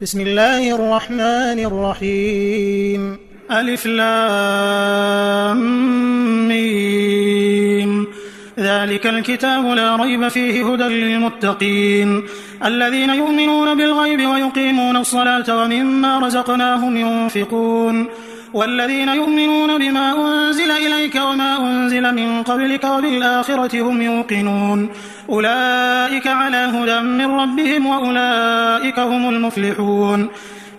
بسم الله الرحمن الرحيم. ألف لام ميم. ذلك الكتاب لا ريب فيه هدى للمتقين الذين يؤمنون بالغيب ويقيمون الصلاة ومما رزقناهم ينفقون والذين يؤمنون بما أنزل إليك وما أنزل من قبلك وبالآخرة هم يوقنون أولئك على هدى من ربهم وأولئك هم المفلحون.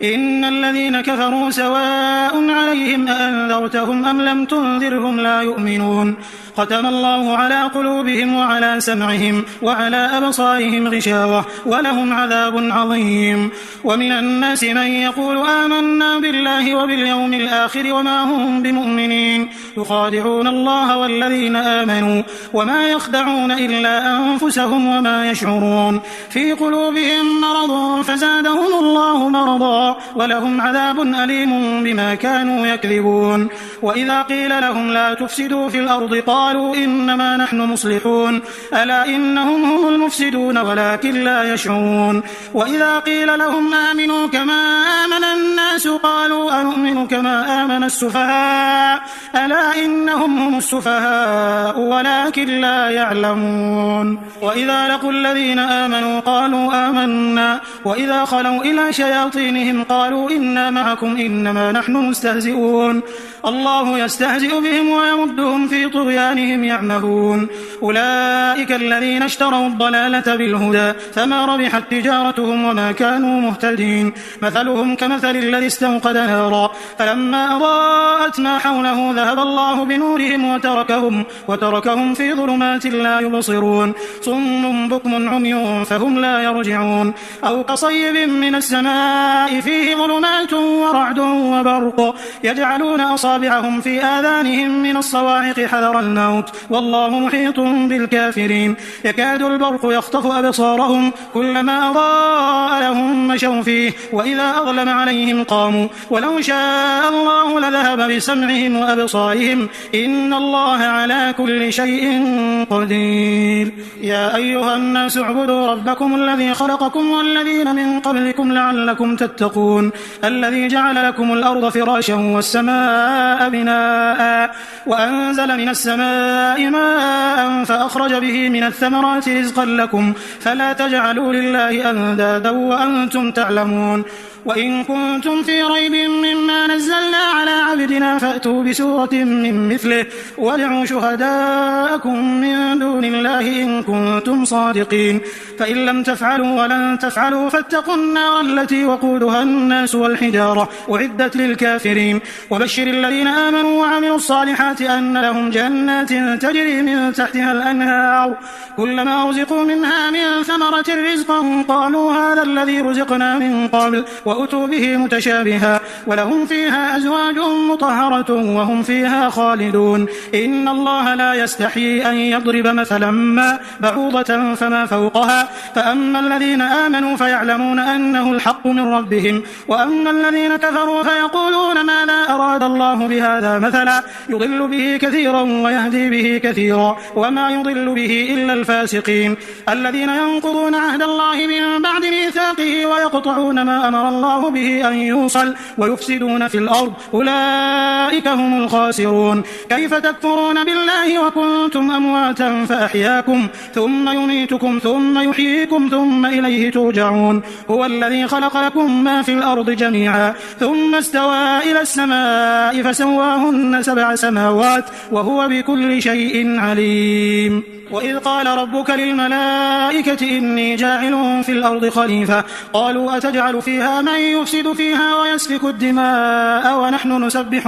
إن الذين كفروا سواء عليهم أأنذرتهم أم لم تنذرهم لا يؤمنون ختم الله على قلوبهم وعلى سمعهم وعلى أبصارهم غشاوة ولهم عذاب عظيم. ومن الناس من يقول آمنا بالله وباليوم الآخر وما هم بمؤمنين يخادعون الله والذين آمنوا وما يخدعون إلا أنفسهم وما يشعرون في قلوبهم مرض فزادهم الله مرضا ولهم عذاب أليم بما كانوا يكذبون. وإذا قيل لهم لا تفسدوا في الأرض قالوا إنما نحن مصلحون ألا إنهم هم المفسدون ولكن لا يشعرون. وإذا قيل لهم آمنوا كما آمن الناس قالوا أنؤمن كما آمن السفهاء ألا إنهم هم السفهاء ولكن لا يعلمون. وإذا لقوا الذين آمنوا قالوا آمنا وإذا خلوا إلى شياطينهم قالوا إنا معكم إنما نحن مستهزئون الله يستهزئ بهم ويمدهم في طغيانهم يعمهون. أولئك الذين اشتروا الضلالة بالهدى فما ربحت تجارتهم وما كانوا مهتدين. مثلهم كمثل الذي استوقد نارا فلما أضاءت ما حوله ذهب الله بنورهم وتركهم في ظلمات لا يبصرون صم بكم عمي فهم لا يرجعون. أو كصيب من السماء فيه ظلمات ورعد وبرق يجعلون أصابعهم في آذانهم من الصواعق حذر الموت والله محيط بالكافرين. يكاد البرق يخطف أبصارهم كلما أضاء لهم مشوا فيه وإذا أظلم عليهم قاموا ولو شاء الله لذهب بسمعهم وأبصارهم إن الله على كل شيء قدير. يا أيها الناس اعبدوا ربكم الذي خلقكم والذين من قبلكم لعلكم تتقون الذي جعل لكم الأرض فراشا والسماء بناء وأنزل من السماء ماء فأخرج به من الثمرات رزقا لكم فلا تجعلوا لله أندادا وأنتم تعلمون. وإن كنتم في ريب مما نزلنا على عبدنا فأتوا بسورة من مثله وادعوا شهداءكم من دون الله إن كنتم صادقين فإن لم تفعلوا ولن تفعلوا فاتقوا النار التي وقودها الناس والحجارة أعدت للكافرين. وبشر الذين آمنوا وعملوا الصالحات أن لهم جنات تجري من تحتها الأنهار كلما رزقوا منها من ثمرة رزقا قالوا هذا الذي رزقنا من قبل وأتوا به متشابها ولهم فيها أزواج مطهرة وهم فيها خالدون. إن الله لا يستحيي أن يضرب مثلا ما بعوضة فما فوقها فأما الذين آمنوا فيعلمون أنه الحق من ربهم وأما الذين كفروا فيقولون ماذا أراد الله بهذا مثلا يضل به كثيرا ويهدي به كثيرا وما يضل به إلا الفاسقين الذين ينقضون عهد الله من بعد ميثاقه ويقطعون ما أمر الله به أن يوصل ويفسدون في الأرض أولئك هم الخاسرون. كيف تكفرون بالله وكنتم أمواتا فأحياكم ثم يميتكم ثم يحييكم ثم إليه ترجعون. هو الذي خلق لكم ما في الأرض جميعا ثم استوى إلى السماء فسواهن 7 سماوات وهو بكل شيء عليم. وإذ قال ربك للملائكة إني جاعل في الأرض خليفة قالوا أتجعل فيها من يفسد فيها ويسفك الدماء ونحن نسبح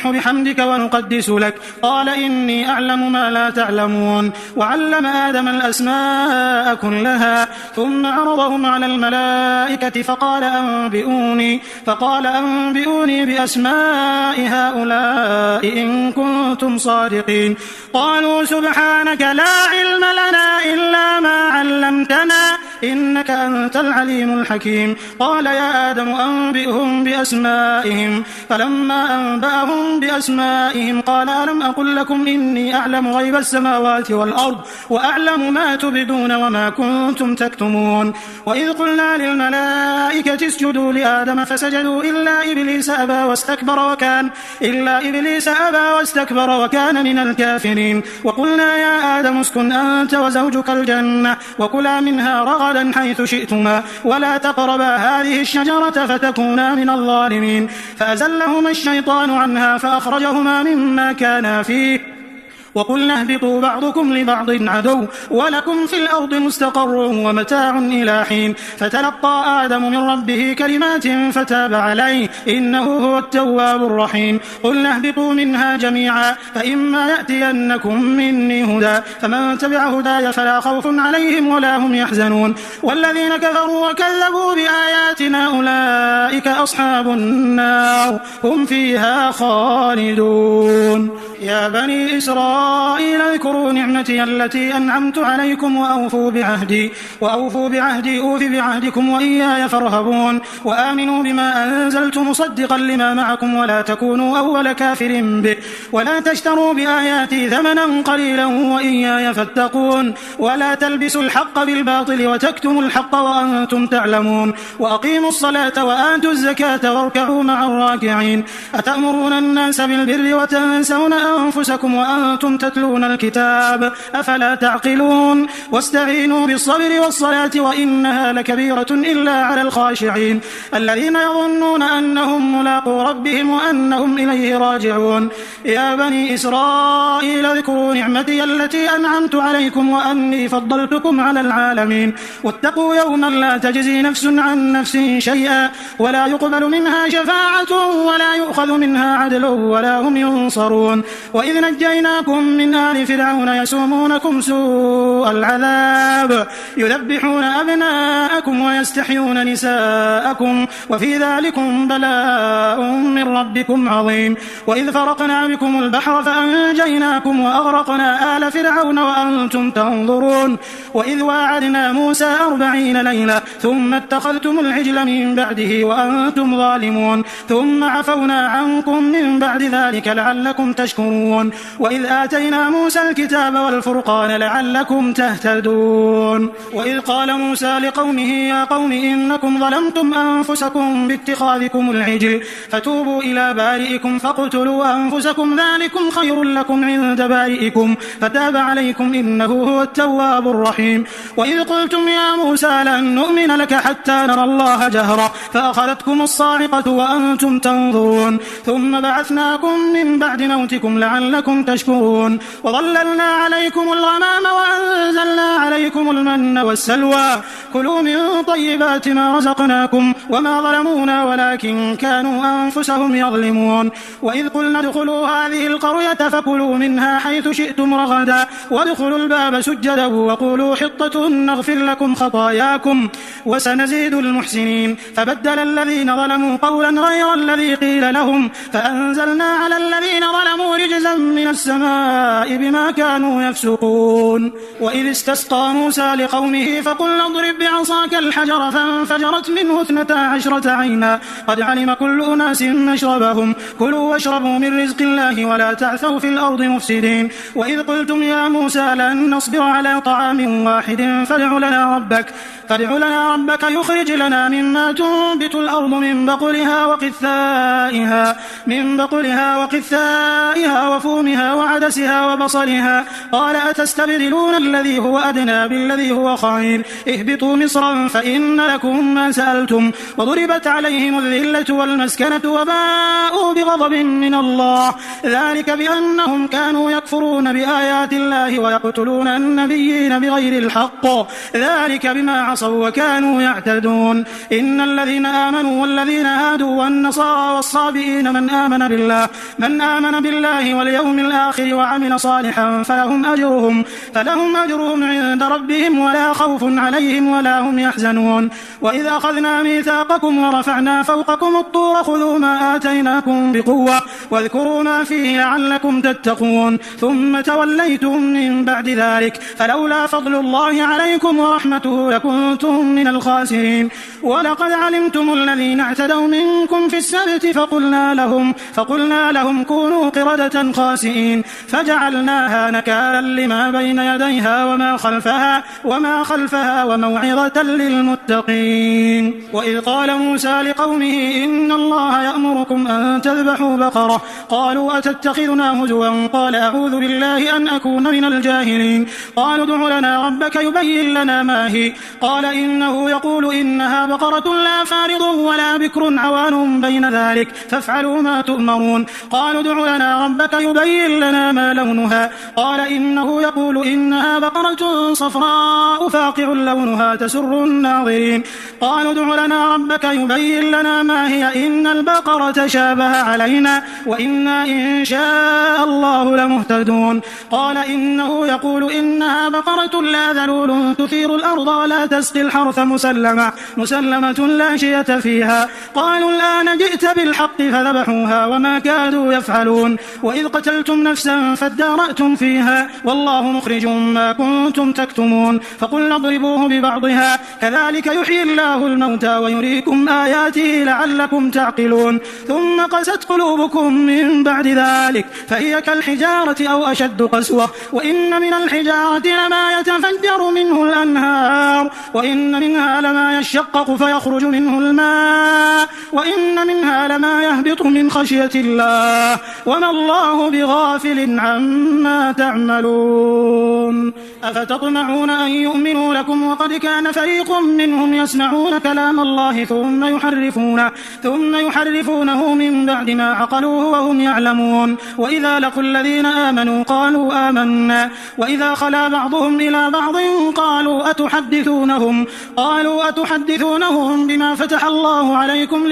بحمدك ونقدس لك قال إني أعلم ما لا تعلمون. وعلم آدم الأسماء كلها ثم عرضهم على الملائكة فقال أنبئوني بأسماء هؤلاء إن كنتم صادقين. قالوا سبحانك لا علم لنا إلا ما علمتنا إنك أنت العليم الحكيم. قال يا آدم أنبئهم بأسمائهم. فلما أنبأهم بأسمائهم قال ألم أقل لكم إني أعلم غيب السماوات والأرض وأعلم ما تبدون وما كنتم تكتمون. وإذ قلنا للملائكة اسجدوا لآدم فسجدوا إلا إبليس أبى واستكبر وكان من الكافرين. وقلنا يا آدم اسكن أنت وزوجك الجنة وكلا منها رغدا حيث شئتما ولا تقربا هذه الشجرة فتكونا من الظالمين. فأزلهما الشيطان عنها فأخرجهما مما كانا فيه وقلنا اهبطوا بعضكم لبعض عدو ولكم في الأرض مستقر ومتاع إلى حين. فتلقى آدم من ربه كلمات فتاب عليه إنه هو التواب الرحيم. قلنا اهبطوا منها جميعا فإما يأتينكم مني هدى فمن تبع هداي فلا خوف عليهم ولا هم يحزنون. والذين كفروا وكذبوا بآياتنا أولئك أصحاب النار هم فيها خالدون. يا بني إسرائيل اذكروا نعمتي التي أنعمت عليكم وأوفوا بعهدي أوف بعهدكم وإياي فارهبون. وآمنوا بما أنزلت مصدقا لما معكم ولا تكونوا أول كافر به ولا تشتروا بآياتي ثمنا قليلا وإياي فاتقون. ولا تلبسوا الحق بالباطل وتكتموا الحق وأنتم تعلمون. وأقيموا الصلاة وآتوا الزكاة واركعوا مع الراكعين. أتأمرون الناس بالبر وتنسون أنفسكم وأنتم تتلون الكتاب أفلا تعقلون. واستعينوا بالصبر والصلاة وإنها لكبيرة إلا على الخاشعين الذين يظنون أنهم ملاقو ربهم وأنهم إليه راجعون. يا بني إسرائيل اذكروا نعمتي التي أنعمت عليكم وأني فضلتكم على العالمين. واتقوا يوما لا تجزي نفس عن نفس شيئا ولا يقبل منها شفاعة ولا يؤخذ منها عدل ولا هم ينصرون. وإذ نجيناكم من آل فرعون يسومونكم سوء العذاب يذبحون أبناءكم ويستحيون نساءكم وفي ذلكم بلاء من ربكم عظيم. وإذ فرقنا بكم البحر فأنجيناكم وأغرقنا آل فرعون وأنتم تنظرون. وإذ واعدنا موسى 40 ليلة ثم اتخذتم العجل من بعده وأنتم ظالمون ثم عفونا عنكم من بعد ذلك لعلكم تشكرون. وإذ آتينا موسى الكتاب والفرقان لعلكم تهتدون. وإذ قال موسى لقومه يا قوم إنكم ظلمتم أنفسكم باتخاذكم العجل فتوبوا إلى بارئكم فاقتلوا أنفسكم ذلكم خير لكم عند بارئكم فتاب عليكم إنه هو التواب الرحيم. وإذ قلتم يا موسى لن نؤمن لك حتى نرى الله جهرا فأخذتكم الصاعقة وأنتم تنظرون ثم بعثناكم من بعد موتكم لعلكم تشكرون. وظللنا عليكم الغمام وأنزلنا عليكم المن والسلوى كلوا من طيبات ما رزقناكم وما ظلمونا ولكن كانوا أنفسهم يظلمون. وإذ قلنا ادخلوا هذه القرية فكلوا منها حيث شئتم رغدا وادخلوا الباب سجدا وقولوا حطة نغفر لكم خطاياكم وسنزيد المحسنين. فبدل الذين ظلموا قولا غير الذي قيل لهم فأنزلنا على الذين ظلموا رجزا من السماء بما كانوا يفسقون. وإذ استسقى موسى لقومه فقلنا اضرب بعصاك الحجر فانفجرت منه 12 عينا قد علم كل أناس مشربهم كلوا واشربوا من رزق الله ولا تعثوا في الأرض مفسدين. وإذ قلتم يا موسى لن نصبر على طعام واحد فادع لنا ربك يخرج لنا مما تنبت الأرض من بقلها وقثائها وفومها وعدسها وبصلها قال أتستبدلون الذي هو أدنى بالذي هو خير اهبطوا مصرا فإن لكم ما سألتم وضربت عليهم الذلة والمسكنة وباءوا بغضب من الله ذلك بأنهم كانوا يكفرون بآيات الله ويقتلون النبيين بغير الحق ذلك بما عصوا وكانوا يعتدون. إن الذين آمنوا والذين هادوا والنصارى والصابئين من آمن بالله واليوم الآخر وعمل صالحا فلهم أجرهم عند ربهم ولا خوف عليهم ولا هم يحزنون. وإذ أخذنا ميثاقكم ورفعنا فوقكم الطور خذوا ما آتيناكم بقوة واذكروا ما فيه لعلكم تتقون ثم توليتم من بعد ذلك فلولا فضل الله عليكم ورحمته لكنتم من الخاسرين. ولقد علمتم الذين اعتدوا منكم في السبت فقلنا لهم كونوا قردة خاسئين فجعلناها نكالا لما بين يديها وما خلفها وموعظة للمتقين. وإذ قال موسى لقومه إن الله يأمركم أن تذبحوا بقرة قالوا أتتخذنا هزوا قال أعوذ بالله أن أكون من الجاهلين. قالوا ادع لنا ربك يبين لنا ما هي قال إنه يقول إنها بقرة لا فارض ولا بكر عوان بين ذلك فافعلوا ما تؤمرون. قالوا ادع لنا ربك يبين لنا ما لونها قال إنه يقول إنها بقرة صفراء فاقع لونها تسر الناظرين. قالوا ادع لنا ربك يبين لنا ما هي إن البقرة شابه علينا وإنا إن شاء الله لمهتدون. قال إنه يقول إنها بقرة لا ذلول تثير الأرض ولا تسقي الحرث مسلمة لا شية فيها. قالوا الآن جئت بالحق فذبحوها وما كادوا يفعلون. وإذ قتلتم نفسا فادارأتم فيها والله مخرج ما كنتم تكتمون. فقلنا اضربوه ببعضها كذلك يحيي الله الموتى ويريكم آياته لعلكم تعقلون. ثم قست قلوبكم من بعد ذلك فهي كالحجارة أو أشد قسوة وإن من الحجارة لما يتفجر منه الأنهار وإن منها لما يشقق فيخرج منه الماء وإن منها لما يهبط من خشية الله وما الله بغافل عما تعملون. أفتطمعون أن يؤمنوا لكم وقد كان فريق منهم يسمعون كلام الله ثم يحرفونه من بعد ما عقلوه وهم يعلمون. وإذا لقوا الذين آمنوا قالوا آمنا وإذا خلا بعضهم إلى بعض قالوا أتحدثونهم بما فتح الله عليكم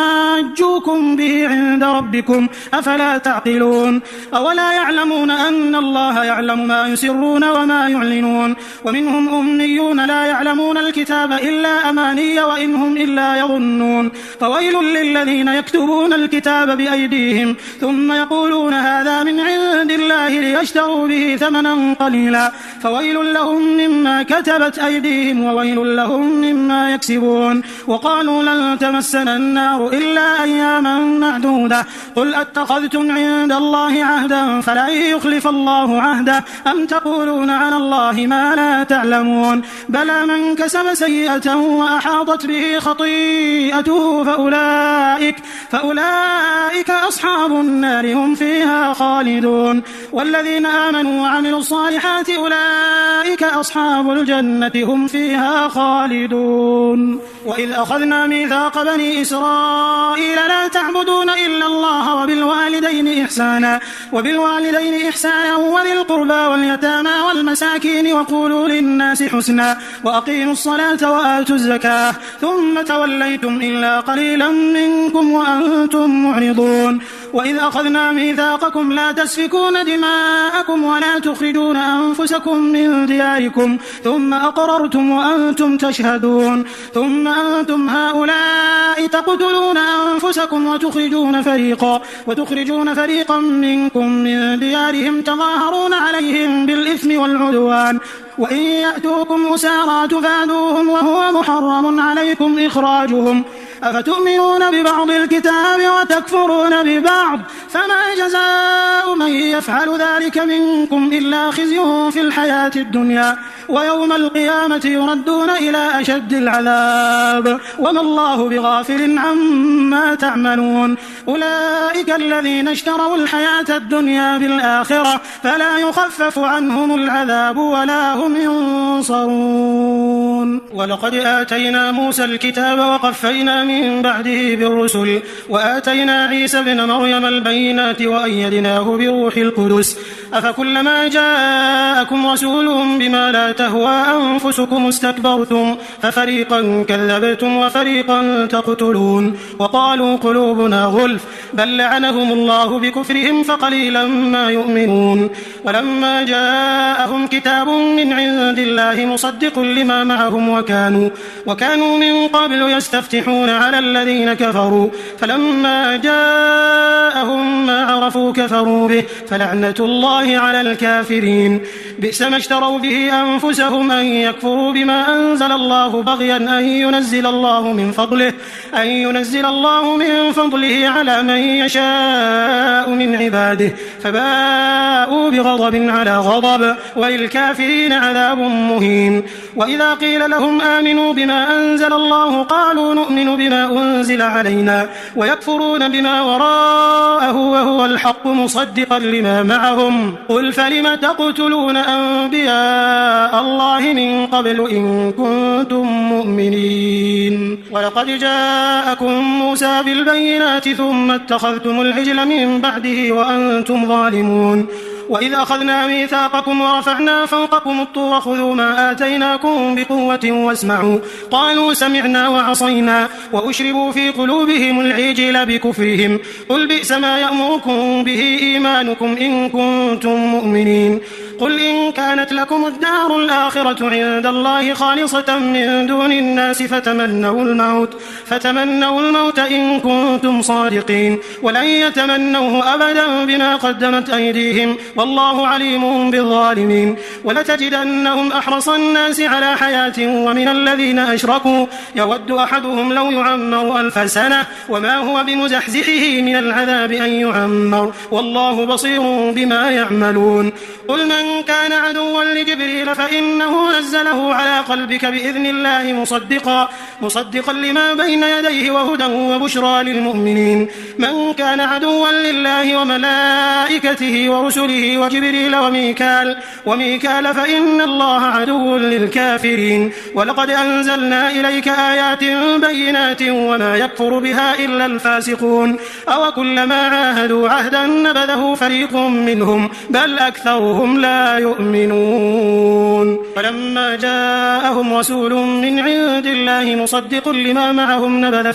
ليحاجوكم به عند ربكم أفلا تعقلون. أولا يعلمون أن الله يعلم ما يسرون وما يعلنون. ومنهم أمنيون لا يعلمون الكتاب إلا أماني وإن هم إلا يظنون. فويل للذين يكتبون الكتاب بأيديهم ثم يقولون هذا من عند الله ليشتروا به ثمنا قليلا فويل لهم مما كتبت أيديهم وويل لهم مما يكسبون. وقالوا لن تمسنا النار إلا أياما معدودة قل أتخذتم عند الله عهدا فلن يخلف الله عهده أم تقولون على الله ما لا تعلمون. بلى من كسب سيئة وأحاطت به خطيئته فأولئك أصحاب النار هم فيها خالدون. والذين آمنوا وعملوا الصالحات أولئك أصحاب الجنة هم فيها خالدون. وإذ أخذنا ميثاق بني إسرائيل لا تعبدون إلا الله وبالوالدين إحسانا وذي القربى واليتامى والمساكين وقولوا للناس حسنا وأقيموا الصلاة وآتوا الزكاة ثم توليتم إلا قليلا منكم وأنتم معرضون. وإذ أخذنا ميثاقكم لا تسفكون دماءكم ولا تخرجون أنفسكم من دياركم ثم أقررتم وأنتم تشهدون ثم أنتم هؤلاء تقتلون أنفسكم وتخرجون فريقا منكم من ديارهم تظاهرون عليهم بالإثم والعدوان وإن يأتوكم أسارى تفادوهم وهو محرم عليكم إخراجهم أفتؤمنون ببعض الكتاب وتكفرون ببعض فما جزاء من يفعل ذلك منكم إلا خزي في الحياة الدنيا ويوم القيامة يردون إلى أشد العذاب وما الله بغافل عما تعملون. أولئك الذين اشتروا الحياة الدنيا بالآخرة فلا يخفف عنهم العذاب ولا هم ينصرون. ولقد آتينا موسى الكتاب وقفينا من بعده بالرسل وآتينا عيسى ابن مريم البينات وأيدناه بروح القدس أفكلما جاءكم رسول بما لا تهوى أنفسكم استكبرتم ففريقا كذبتم وفريقا تقتلون وقالوا قلوبنا غلف بل لعنهم الله بكفرهم فقليلا ما يؤمنون ولما جاءهم كتاب من عند الله مصدق لما معهم وكانوا من قبل يستفتحون على الذين كفروا فلما جاءهم ما عرفوا كفروا به فلعنة الله على الكافرين بئس ما اشتروا به أنفسهم أن يكفروا بما أنزل الله بغيا أن ينزل الله من فضله على من يشاء من عباده فباءوا بغضب على غضب وللكافرين عذاب مهين وإذا قيل لهم آمنوا بما أنزل الله قالوا نؤمن بما أنزل علينا ويكفرون بما وراءه وهو الحق مصدقا لما معهم قل فلم تقتلون أنبياء الله من قبل إن كنتم مؤمنين ولقد جاءكم موسى بالبينات ثم اتخذتم العجل من بعده وأنتم ظالمون وإذ أخذنا ميثاقكم ورفعنا فوقكم الطور خذوا ما آتيناكم بقوة واسمعوا قالوا سمعنا وعصينا وأشربوا في قلوبهم العجل بكفرهم قل بئس ما يأمركم به إيمانكم إن كنتم مؤمنين قل إن كانت لكم الدار الآخرة عند الله خالصة من دون الناس فتمنوا الموت إن كنتم صادقين ولن يتمنوه أبدا بما قدمت أيديهم والله عليم بالظالمين ولتجدنهم أحرص الناس على حياة ومن الذين أشركوا يود أحدهم لو يعمر 1000 سنة وما هو بمزحزحه من العذاب أن يعمر والله بصير بما يعملون قل من كان عدوا لجبريل فإنه نزله على قلبك بإذن الله مصدقا لما بين يديه وهدى وبشرى للمؤمنين من كان عدوا لله وملائكته ورسله وجبريل وميكال فإن الله عدو للكافرين ولقد أنزلنا إليك آيات بينات وما يكفر بها إلا الفاسقون أو كلما عاهدوا عهدا نبذه فريق منهم بل أكثرهم لا يؤمنون ولما جاءهم رسول من عند الله مصدق لما معهم نبذ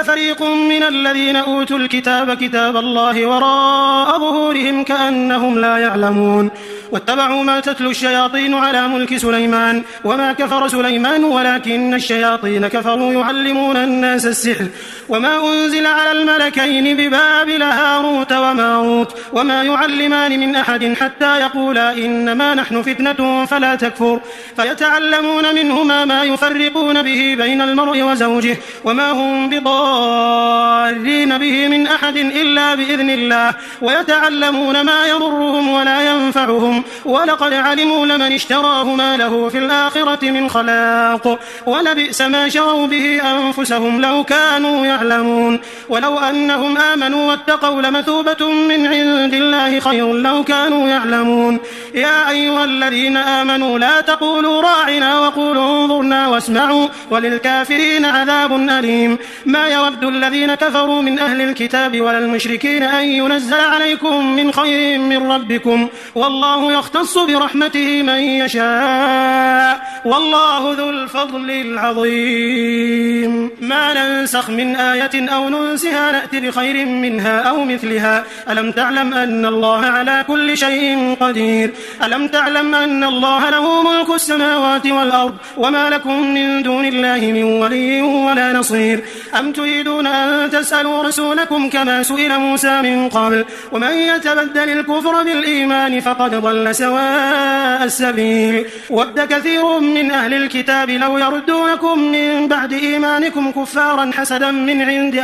فريق من الذين أوتوا الكتاب كتاب الله وراء ظهورهم كأنهم لا يعلمون واتبعوا ما تتلو الشياطين على ملك سليمان وما كفر سليمان ولكن الشياطين كفروا يعلمون الناس السحر وما أنزل على الملكين ببابل هاروت وماروت وما يعلمان من أحد حتى يقولا إنما نحن فتنة فلا تكفر فيتعلمون منهما ما يفرقون به بين المرء وزوجه وما هم بضارين به من أحد إلا بإذن الله ويتعلمون ما يضرهم ولا ينفعهم ولقد علموا لمن اشتراه ما له في الآخرة من خلاق ولبئس ما شروا به أنفسهم لو كانوا يعلمون ولو أنهم آمنوا واتقوا لمثوبة من عند الله خير لو كانوا يعلمون يا أيها الذين آمنوا لا تقولوا راعنا وقولوا انظرنا واسمعوا وللكافرين عذاب أليم ما يود الذين كفروا من أهل الكتاب ولا المشركين أن ينزل عليكم من خير من ربكم والله يختص برحمته من يشاء والله ذو الفضل العظيم ما ننسخ من آية أو ننسها نأتي بخير منها أو مثلها ألم تعلم أن الله على كل شيء قدير ألم تعلم أن الله له ملك السماوات والأرض وما لكم من دون الله من ولي ولا نصير أم تريدون أن تسألوا رسولكم كما سئل موسى من قبل ومن يتبدل الكفر بالإيمان فقد ضل سواء السبيل ود كثير من أهل الكتاب لو يردونكم من بعد إيمانكم كفارا حسدا من عند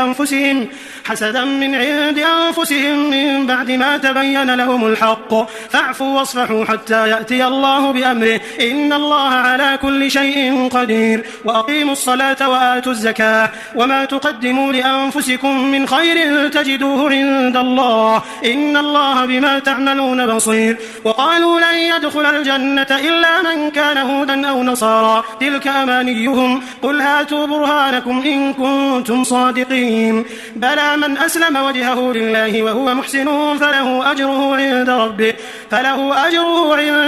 أنفسهم من بعد ما تبين لهم الحق فاعفوا واصفحوا حتى يأتي الله بأمره إن الله على كل شيء قدير وأقيموا الصلاة وآتوا الزكاة وما تقدموا لأنفسكم من خير تجدوه عند الله إن الله بما تعملون بصير وقالوا لن يدخل الجنة إلا من كان هودا أو نصارى تلك أمانيهم قل هاتوا برهانكم إن كنتم صادقين بلى من أسلم وجهه لله وهو محسن فله أجره عند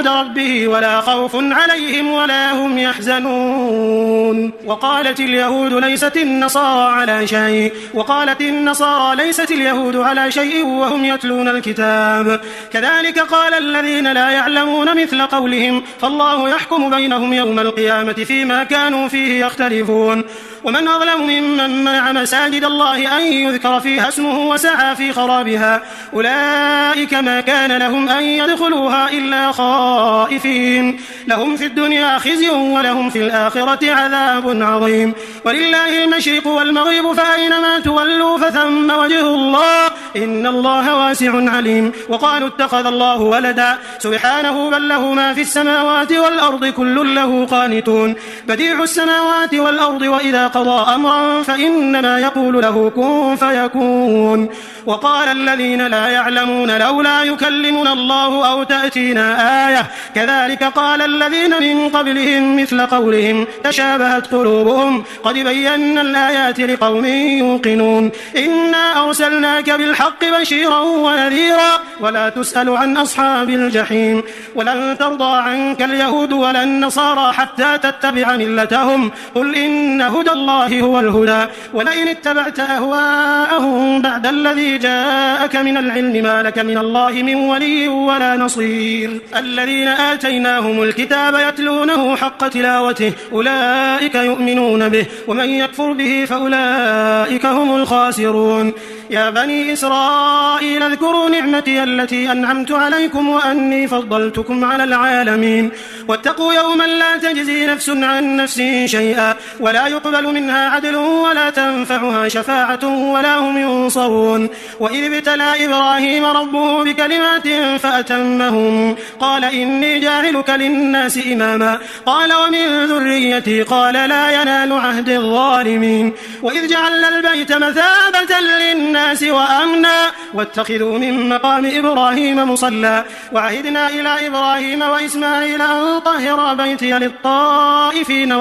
ربه ولا خوف عليهم ولا هم يحزنون. وقالت اليهود ليست النصارى على شيء وقالت النصارى ليست اليهود على شيء وهم يتلون الكتاب كذلك قال الذين لا يعلمون مثل قولهم فالله يحكم بينهم يوم القيامة فيما كانوا فيه يختلفون. ومن أظلم ممن منع مساجد الله أن يذكر فيها اسمه وسعى في خرابها أولئك ما كان لهم أن يدخلوها إلا خائفين لهم في الدنيا خزي ولهم في الآخرة عذاب عظيم ولله المشرق والمغرب فأينما تولوا فثم وجه الله إن الله واسع عليم. وقالوا اتخذ الله ولدا سبحانه بل له ما في السماوات والأرض كل له قانتون بديع السماوات والأرض وإذا قضى أمرا فإنما يقول له كن فيكون. وقال الذين لا يعلمون لولا يكلمنا الله أو تأتينا آية كذلك قال الذين من قبلهم مثل قولهم تشابهت قلوبهم قد بينا الآيات لقوم يوقنون إنا أرسلناك بالحق بشيرا ونذيرا ولا تسأل عن أصحاب الجحيم ولن ترضى عنك اليهود ولا النصارى حتى تتبع ملتهم قل إن هدى الله هو الهدى ولئن اتبعت أهواءهم بعد الذي جاءك من العلم ما لك من الله من ولي ولا نصير. الذين آتيناهم الكتاب يتلونه حق تلاوته أولئك يؤمنون به ومن يكفر به فأولئك هم الخاسرون. يا بني إسرائيل اذكروا نعمتي التي أنعمت عليكم وأني فضلتكم على العالمين واتقوا يوما لا تجزي نفس عن نفس شيئا ولا يقبل منها عدل ولا تنفعها شفاعة ولا هم ينصرون. وإذ ابتلى إبراهيم ربه بكلمات فأتمهم قال إني جاعلك للناس إماما قال ومن ذريتي قال لا ينال عهد الظالمين. وإذ جعلنا البيت مثابة للناس وأمنا واتخذوا من مقام إبراهيم مصلى وعهدنا إلى إبراهيم وإسماعيل أن طهر بيتي للطائفين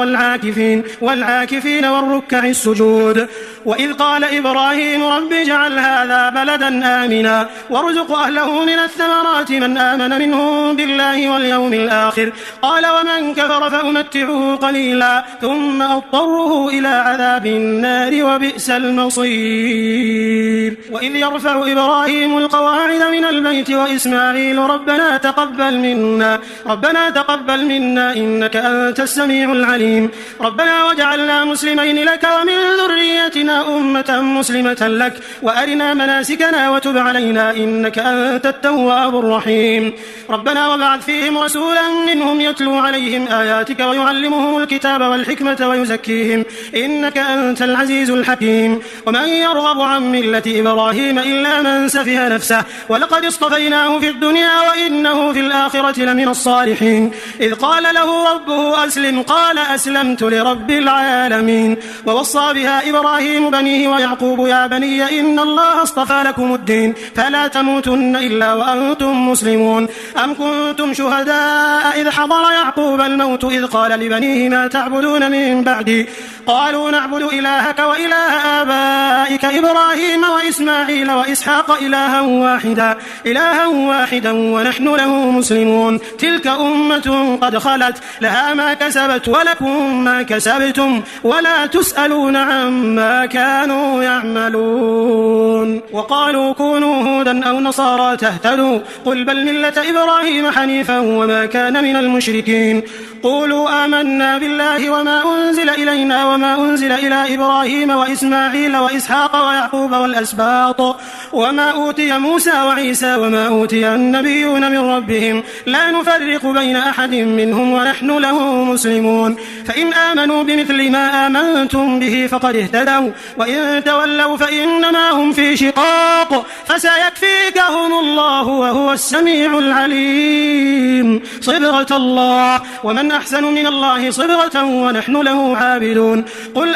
والعاكفين والركع السجود. وإذ قال إبراهيم رب اجعل هذا بلدا آمنا وارزق أهله من الثمرات من آمن منهم بالله واليوم الآخر قال ومن كفر فأمتعه قليلا ثم أضطره إلى عذاب النار وبئس المصير. وإذ يرفع إبراهيم القواعد من البيت وإسماعيل ربنا تقبل منا إنك أنت السميع العليم ربنا وجعلنا مسلمين لك ومن ذريتنا أمة مسلمة لك وأرنا مناسكنا وتب علينا إنك أنت التواب الرحيم. ربنا وابعث فيهم رسولا منهم يتلو عليهم آياتك ويعلمهم الكتاب والحكمة ويزكيهم إنك أنت العزيز الحكيم. ومن يرغب عن ملة إبراهيم إلا من سفه نفسه ولقد اصطفيناه في الدنيا وإنه في الآخرة لمن الصالحين. إذ قال له ربه أسلم قال أسلمت لرب العالمين. ووصى بها إبراهيم بنيه ويعقوب يا بني إن الله اصطفى لكم الدين فلا تموتن إلا وأنتم مسلمون. أم كنتم شهداء إذ حضر يعقوب الموت إذ قال لبنيه ما تعبدون من بعدي قالوا نعبد إلهك وإله آبائك إبراهيم وإسماعيل وإسحاق إلها واحدا ونحن له مسلمون. تلك أمة قد خلت لها ما كسبت ولكم ما كسبتم ولا تسألون عما كانوا يعملون. وقالوا كونوا هودا أو نصارى تهتدوا قل بل ملة إبراهيم حنيفا وما كان من المشركين. قولوا آمنا بالله وما أنزل إلينا وما أنزل إلى إبراهيم وإسماعيل وإسحاق ويعقوب والأسباط وما أوتي موسى وعيسى وما أوتي النبيون من ربهم لا نفرق بين أحد منهم ونحن له مسلمون. فإن آمنوا بمثل ما آمنتم به فقد اهتدوا وإن تولوا فإنما هم في شقاق فسيكفيكهم الله وهو السميع العليم. صبغة الله ومن أحسن من الله صبغة ونحن له عابدون. قل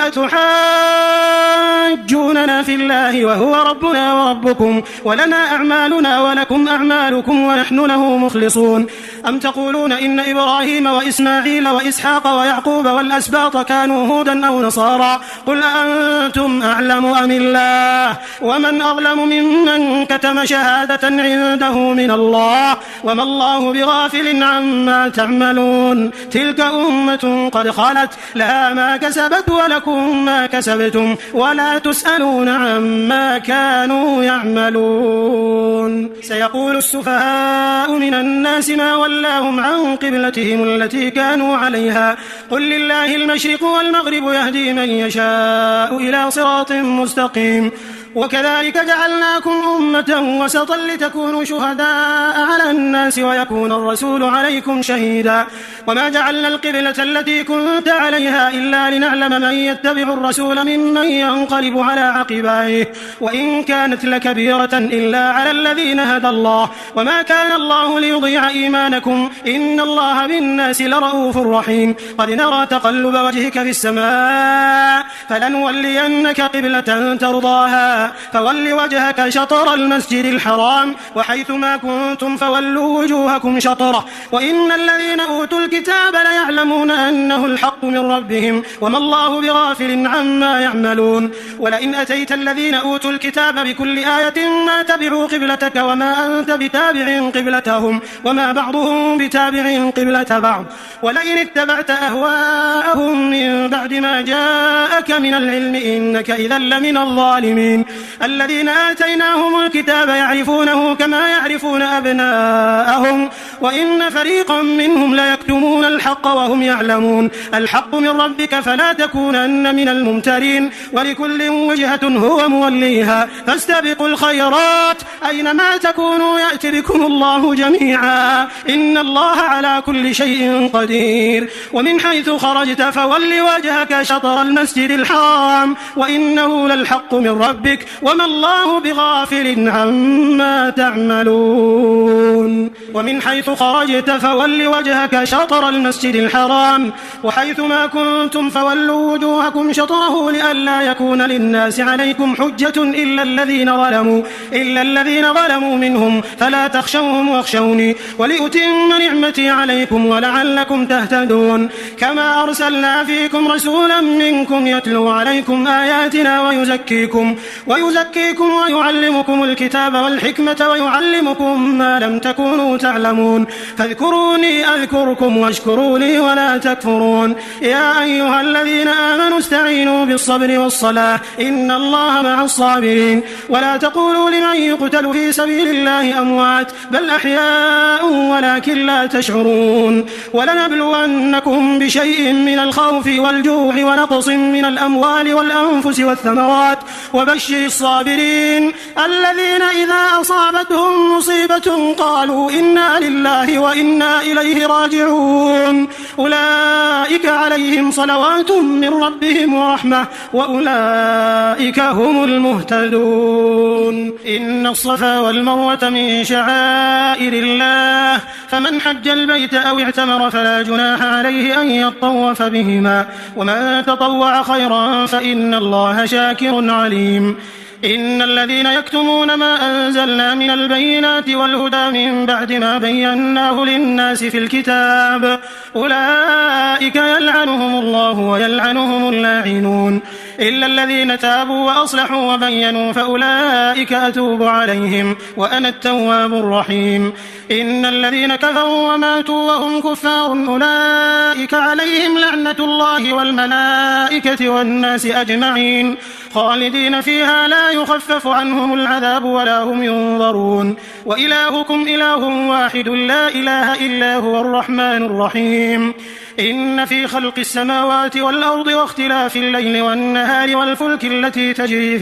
أتحاجوننا في الله وهو ربنا وربكم ولنا أعمالنا ولكم أعمالكم ونحن له مخلصون. أم تقولون إن إبراهيم وإسماعيل وإسحاق ويعقوب والأسباط كانوا هودا أو نصارى قل أنتم أعلم أم الله ومن أظلم ممن كتم شهادة عنده من الله وما الله بغافل عما تعملون. تلك أمة قد خلت لها ما كسبت ولكم ما كسبتم ولا تسألون عما كانوا يعملون. سيقول السفهاء من الناس ما ولاهم عن قبلتهم التي كانوا عليها قل لله المشرق والمغرب يهدي من يشاء إلى صراط مستقيم. وكذلك جعلناكم أمة وسطا لتكونوا شهداء على الناس ويكون الرسول عليكم شهيدا. وما جعلنا القبلة التي كنت عليها إلا لنعلم من يتبع الرسول ممن ينقلب على عقبيه وإن كانت لكبيرة إلا على الذين هدى الله وما كان الله ليضيع إيمانكم إن الله بالناس لرؤوف رحيم. قد نرى تقلب وجهك في السماء فلنولينك قبلة ترضاها فول وجهك شطر المسجد الحرام وحيث ما كنتم فولوا وجوهكم شطره وإن الذين أوتوا الكتاب ليعلمون أنه الحق من ربهم وما الله بغافل عما يعملون. ولئن أتيت الذين أوتوا الكتاب بكل آية ما تبعوا قبلتك وما أنت بتابع قبلتهم وما بعضهم بتابع قبلة بعض ولئن اتبعت أهواءهم من بعد ما جاءك من العلم إنك إذا لمن الظالمين. الذين آتيناهم الكتاب يعرفونه كما يعرفون أبناءهم وإن فريقا منهم ليكتمون الحق وهم يعلمون. الحق من ربك فلا تكونن من الممترين ولكل وجهة هو موليها فاستبقوا الخيرات أينما تكونوا يأتي بكم الله جميعا إن الله على كل شيء قدير. ومن حيث خرجت فول وجهك شطر المسجد الحرام وإنه للحق من ربك وما الله بغافل عما تعملون. ومن حيث خرجت فول وجهك شطر المسجد الحرام وحيث ما كنتم فولوا وجوهكم شطره لئلا يكون للناس عليكم حجة إلا الذين ظلموا منهم فلا تخشوهم واخشوني ولأتم نعمتي عليكم ولعلكم تهتدون. كما أرسلنا فيكم رسولا منكم يتلو عليكم آياتنا ويزكيكم ويعلمكم الكتاب والحكمة ويعلمكم ما لم تكونوا تعلمون. فاذكروني أذكركم واشكروا لي ولا تكفرون. يا أيها الذين آمنوا استعينوا بالصبر والصلاة إن الله مع الصابرين. ولا تقولوا لمن يقتل في سبيل الله أموات بل أحياء ولكن لا تشعرون. ولنبلونكم بشيء من الخوف والجوع ونقص من الأموال والأنفس والثمرات وبشر الصابرين الذين إذا أصابتهم مصيبة قالوا إنا لله وإنا إليه راجعون أولئك عليهم صلوات من ربهم ورحمة وأولئك هم المهتدون. إن الصفا والمروة من شعائر الله فمن حج البيت أو اعتمر فلا جناح عليه أن يطوف بهما ومن تطوع خيرا فإن الله شاكر عليم. إن الذين يكتمون ما أنزلنا من البينات والهدى من بعد ما بيناه للناس في الكتاب أولئك يلعنهم الله ويلعنهم اللاعنون إلا الذين تابوا وأصلحوا وبينوا فأولئك أتوب عليهم وأنا التواب الرحيم. إن الذين كفروا وماتوا وهم كفار أولئك عليهم لعنة الله والملائكة والناس أجمعين خالدين فيها لا يخفف عنهم العذاب ولا هم ينظرون. وإلهكم إله واحد لا إله إلا هو الرحمن الرحيم. إن في خلق السماوات والأرض واختلاف الليل والنهار والفلك التي تجري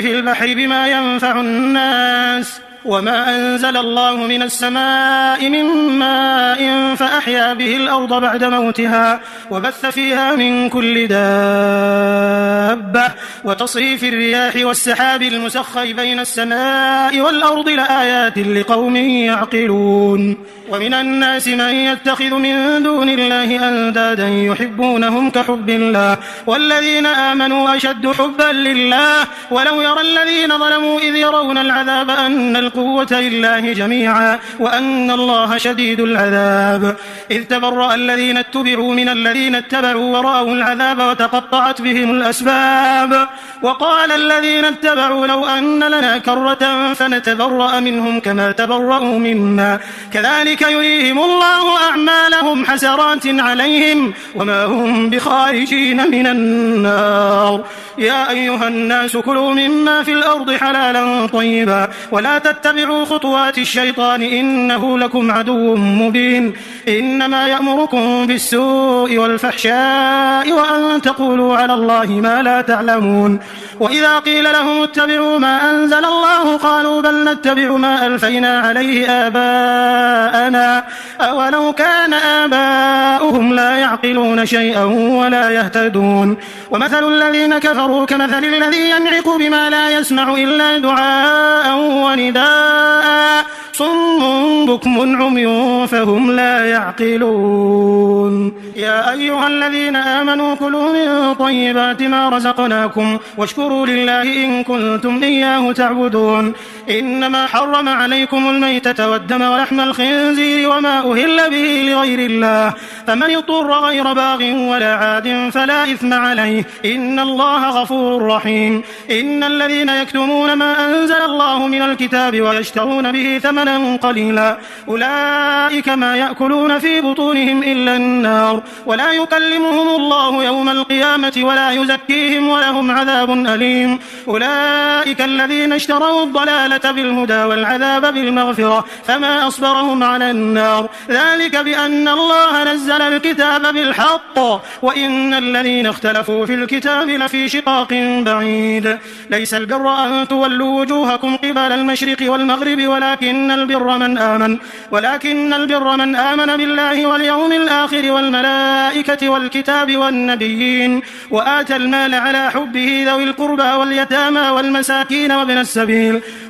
في البحر بما ينفع الناس وما أنزل الله من السماء من ماء فأحيا به الأرض بعد موتها وبث فيها من كل دابة وتصريف الرياح والسحاب المسخر بين السماء والأرض لآيات لقوم يعقلون ومن الناس من يتخذ من دون الله أندادا يحبونهم كحب الله والذين آمنوا أشد حبا لله ولو يرى الذين ظلموا إذ يرون العذاب أن القوة لله جميعا وأن الله شديد العذاب إذ تبرأ الذين اتبعوا من الذين اتبعوا ورأوا العذاب وتقطعت بهم الأسباب وقال الذين اتبعوا لو أن لنا كرة فنتبرأ منهم كما تبرأوا منا كذلك يريهم الله أعمالهم حسرات عليهم وما هم بخارجين من النار يا أيها الناس كلوا مما في الأرض حلالا طيبا ولا تتبعوا خطوات الشيطان إنه لكم عدو مبين إنما يأمركم بالسوء والفحشاء وأن تقولوا على الله ما لا تعلمون وإذا قيل لهم اتبعوا ما أنزل الله قالوا بل نتبع ما ألفينا عليه آباءنا أولو كان آباؤهم لا يعقلون شيئا ولا يهتدون ومثل الذين كفروا كمثل الذي ينعق بما لا يسمع إلا دعاء ونداء صم بكم عمي فهم لا يعقلون يا أيها الذين آمنوا كلوا من طيبات ما رزقناكم واشكروا لله إن كنتم إياه تعبدون إنما حرم عليكم الميتة والدم ولحم الخنزير وما أهل به لغير الله فمن اضطر غير باغ ولا عاد فلا إثم عليه إن الله غفور رحيم إن الذين يكتمون ما أنزل الله من الكتاب ويشترون به ثمنا قليلا أولئك ما يأكلون في بطونهم إلا النار ولا يكلمهم الله يوم القيامة ولا يزكيهم ولهم عذاب أليم أولئك الذين اشتروا الضلالة بالهدى والعذاب بالمغفرة فما أصبرهم على النار ذلك بأن الله نزل الكتاب بالحق وإن الذين اختلفوا في الكتاب لفي شقاق بعيد ليس البر أن تولوا وجوهكم قبل المشرق والمغرب ولكن البر من آمن بالله واليوم الآخر والملائكة والكتاب والنبيين وآتى المال على حبه ذوي القربى واليتامى والمساكين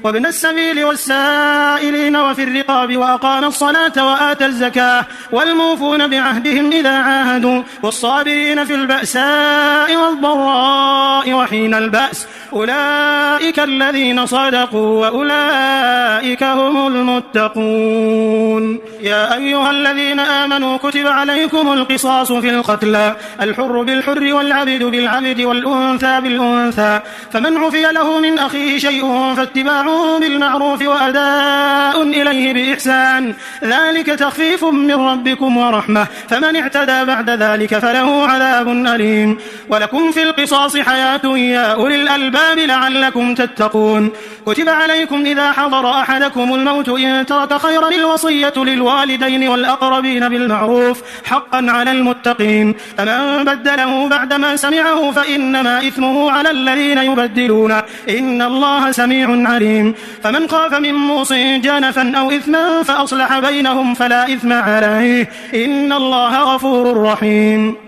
وابن السبيل والسائلين وفي الرقاب وأقام الصلاة وآتى الزكاة والموفون بعهدهم إذا عاهدوا والصابرين في البأساء والضراء وحين البأس أولئك الذين صدقوا وأولئك هم المتقون يا أيها الذين آمنوا كتب عليكم القصاص في القتلى الحر بالحر والعبد بالعبد والأنثى بالأنثى فمن عفي له من أخيه شيء فاتباع بالمعروف وأداء إليه بإحسان ذلك تخفيف من ربكم ورحمة فمن اعتدى بعد ذلك فله عذاب أليم ولكم في القصاص حياة يا أولي الألباب لعلكم تتقون كتب عليكم إذا حضر أحدكم الموت إن ترك خيرا الوصية للوالدين والأقربين بالمعروف حقا على المتقين فمن بدله بعدما سمعه فإنما إثمه على الذين يبدلون إن الله سميع عليم فمن خاف من موص جنفا أو إثما فأصلح بينهم فلا إثم عليه إن الله غفور رحيم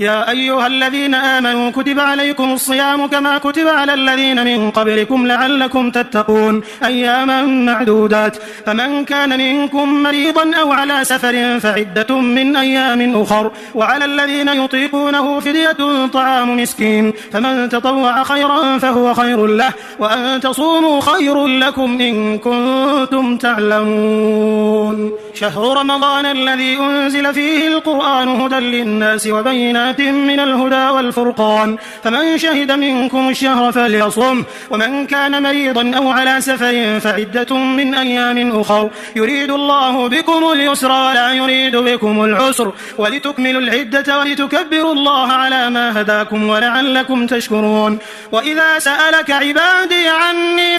يا أيها الذين آمنوا كتب عليكم الصيام كما كتب على الذين من قبلكم لعلكم تتقون أياما معدودات فمن كان منكم مريضا أو على سفر فعدة من أيام أخر وعلى الذين يطيقونه فدية طعام مسكين فمن تطوع خيرا فهو خير له وأن تصوموا خير لكم إن كنتم تعلمون شهر رمضان الذي أنزل فيه القرآن هدى للناس وبينات من الهدى والفرقان فمن شهد منكم الشهر فليصم ومن كان مريضا أو على سفر فعدة من أيام أخر يريد الله بكم اليسر ولا يريد بكم العسر ولتكملوا العدة ولتكبروا الله على ما هداكم ولعلكم تشكرون وإذا سألك عبادي عني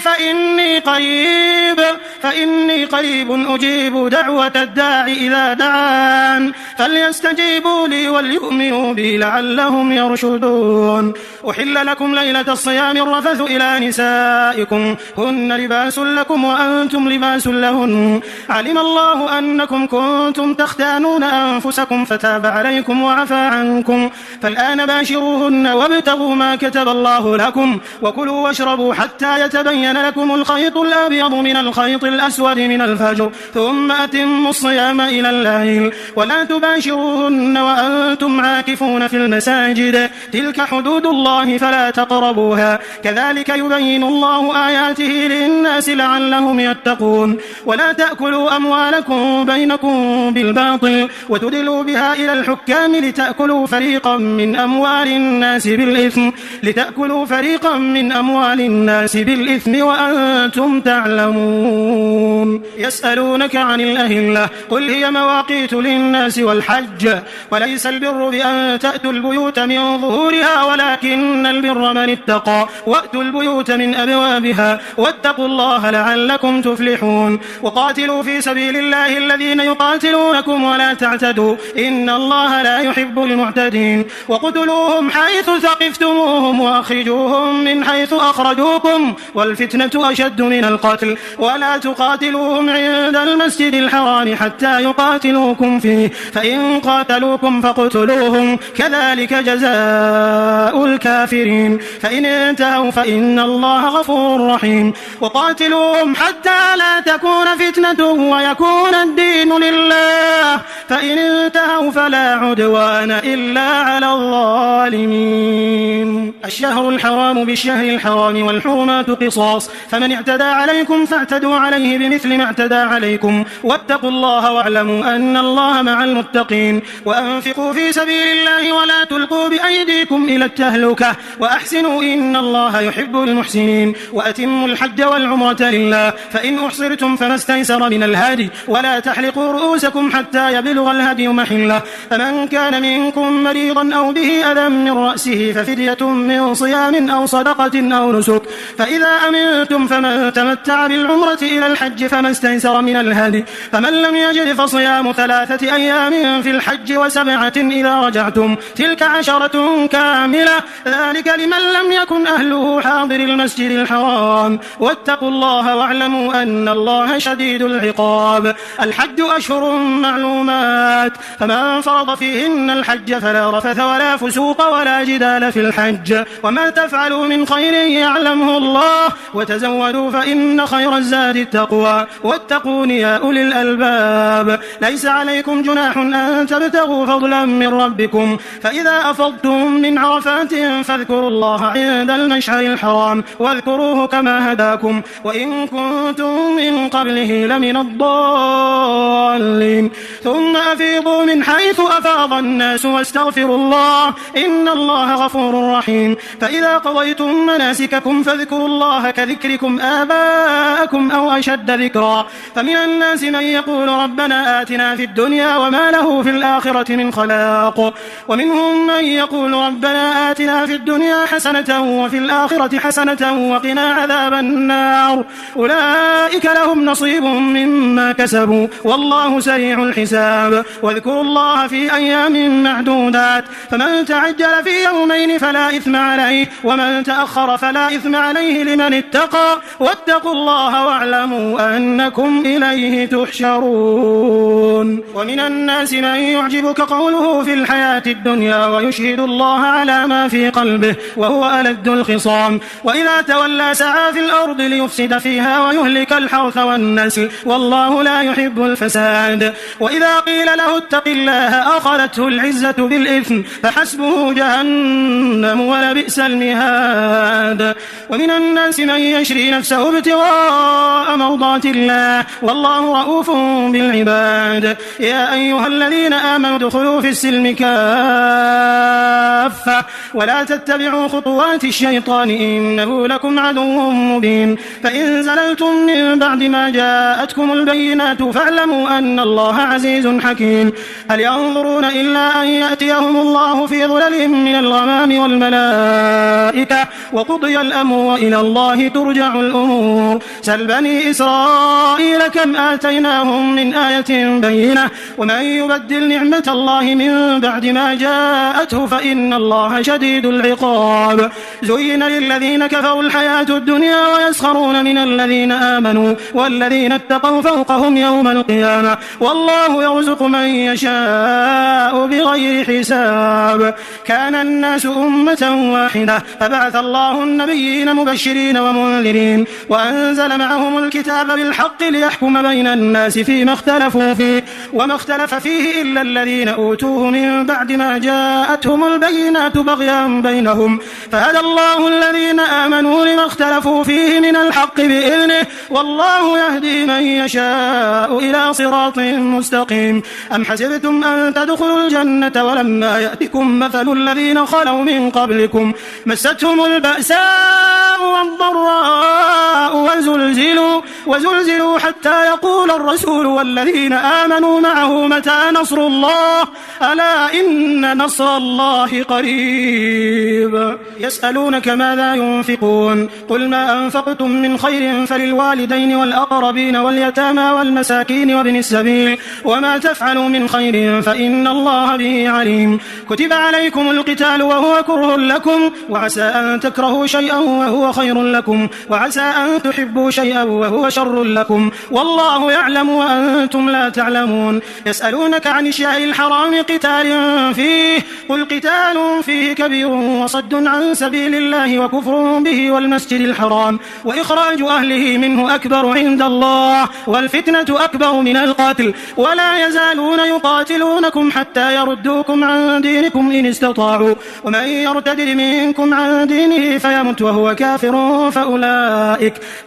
فإني قريب أجيب دعوة الداع إذا دعان فليستجيبوا لي وليؤمنوا به لعلهم يرشدون. أحل لكم ليلة الصيام الرفث إلى نسائكم هن لباس لكم وأنتم لباس لهن علم الله أنكم كنتم تختانون أنفسكم فتاب عليكم وعفى عنكم فالآن باشروهن وابتغوا ما كتب الله لكم وكلوا واشربوا حتى يتبين لكم الخيط الأبيض من الخيط الأسود من الفجر ثم أتموا الصيام إلى الليل ولا تباشروهن وأنتم عاكفون في المساجد تلك حدود الله فلا تقربوها كذلك يبين الله آياته للناس لعلهم يتقون. ولا تأكلوا أموالكم بينكم بالباطل وتدلوا بها إلى الحكام لتأكلوا فريقا من أموال الناس بالإثم وأنتم تعلمون. يسألونك عن الأهلة قل هي مواقيت للناس والحج وليس البر بأن تأتوا البيوت من ظهورها ولكن البر من اتقى وأتوا البيوت من أبوابها واتقوا الله لعلكم تفلحون. وقاتلوا في سبيل الله الذين يقاتلونكم ولا تعتدوا إن الله لا يحب المعتدين. وقتلوهم حيث ثقفتموهم وأخرجوهم من حيث أخرجوكم والفتنة أشد من القتل ولا تقاتلوهم عند المسجد الحرام حتى يقاتلوكم فيه فإن قاتلوكم فاقتلوهم كذلك جزاء الكافرين فإن انتهوا فإن الله غفور رحيم. وقاتلوهم حتى لا تكون فتنة ويكون الدين لله فإن انتهوا فلا عدوان إلا على الظالمين. الشهر الحرام بالشهر الحرام والحرمات قصاص فمن اعتدى عليكم فاعتدوا عليه بمثل ما اعتدى عليكم واتقوا الله واعلموا أن الله مع المتقين. وأنفقوا في سبيل الله ولا تلقوا بأيديكم إلى التهلكة وأحسنوا إن الله يحب المحسنين. وأتموا الحج والعمرة لله فإن أحصرتم فما استيسر من الهدي ولا تحلقوا رؤوسكم حتى يبلغ الهدي محله فمن كان منكم مريضا أو به أذى من رأسه ففدية من صيام أو صدقة أو نسك فإذا أمنتم فمن تمتع بالعمرة إلى الحج فما استيسر من الهدي فمن لم يجد فصيام 3 أيام في الحج و7 إذا رجعتم تلك 10 كاملة ذلك لمن لم يكن أهله حاضر المسجد الحرام واتقوا الله واعلموا أن الله شديد العقاب. الحج أشهر معلومات فمن فرض فيهن الحج فلا رفث ولا فسوق ولا جدال في الحج وما تفعلوا من خير يعلمه الله وتزودوا فإن خير الزاد التقوى واتقون يا أولي الألباب. ليس عليكم جناح أن تبتغوا فضلا من ربكم فإذا أفضتم من عرفات فاذكروا الله عند المشعر الحرام واذكروه كما هداكم وإن كنتم من قبله لمن الضالين ثم أفيضوا من حيث أفاض الناس واستغفروا الله إن الله غفور رحيم. فإذا قضيتم مناسككم فاذكروا الله كذكركم آباءكم أو أشد ذكرا فمن الناس من يقول ربنا آتنا في الدنيا وما له في الآخرة من خلاق ومنهم من يقول ربنا آتنا في الدنيا حسنة وفي الآخرة حسنة وقنا عذاب النار أولئك لهم نصيب مما كسبوا والله سريع الحساب. واذكروا الله في أيام معدودات فمن تعجل في يومين فلا إثم عليه ومن تأخر فلا إثم عليه لمن اتقى واتقوا الله واعلموا أنكم إليه تحشرون. ومن الناس من يعجبك قوله في الحياة الدنيا ويشهد الله على ما في قلبه وهو ألد الخصام وإذا تولى سعى في الأرض ليفسد فيها ويهلك الحرث والنسل والله لا يحب الفساد. وإذا قيل له اتق الله أخذته العزة بالإثم فحسبه جهنم ولبئس المهاد. ومن الناس من يشري نفسه ابتغاء مرضات الله والله رؤوف بالعباد. يا أيها الذين آمنوا ادخلوا في السلم كافة كافة ولا تتبعوا خطوات الشيطان إنه لكم عدو مبين فإن زللتم من بعد ما جاءتكم البينات فاعلموا أن الله عزيز حكيم هل ينظرون إلا أن يأتيهم الله في ظلل من الغمام والملائكة وقضي الأمر وإلى الله ترجع الأمور سل بني إسرائيل كم آتيناهم من آية بينة ومن يبدل نعمة الله من بعد ما جاءته فإن الله شديد العقاب زين للذين كفروا الحياة الدنيا ويسخرون من الذين آمنوا والذين اتقوا فوقهم يوم القيامة والله يرزق من يشاء بغير حساب كان الناس أمة واحدة فبعث الله النبيين مبشرين ومنذرين وأنزل معهم الكتاب بالحق ليحكم بين الناس فيما اختلفوا فيه وما اختلف فيه إلا الذين أوتوه من بعد ما جاءتهم البينات بغيا بينهم فهدى الله الذين آمنوا لما اختلفوا فيه من الحق بإذنه والله يهدي من يشاء إلى صراط مستقيم أم حسبتم أن تدخلوا الجنة ولما يأتكم مثل الذين خلوا من قبلكم مستهم البأساء والضراء وزلزلوا حتى يقول الرسول والذين آمنوا معه متى نصر الله ألا إن نصر الله قريب يسألونك ماذا ينفقون قل ما أنفقتم من خير فللوالدين والأقربين واليتامى والمساكين وابن السبيل وما تفعلوا من خير فإن الله به عليم كتب عليكم القتال وهو كره لكم وعسى أن تكرهوا شيئا وهو خير لكم وعسى أن تحبوا شيئا وهو شر لكم والله يعلم وأنتم لا تعلمون يسألونك عن الشهر الحرام قتال فيه قل قتال فيه كبير وصد عن سبيل الله وكفر به والمسجد الحرام وإخراج أهله منه أكبر عند الله والفتنة أكبر من القتل ولا يزالون يقاتلونكم حتى يردوكم عن دينكم إن استطاعوا ومن يرتد منكم عن دينه فيمت وهو كافر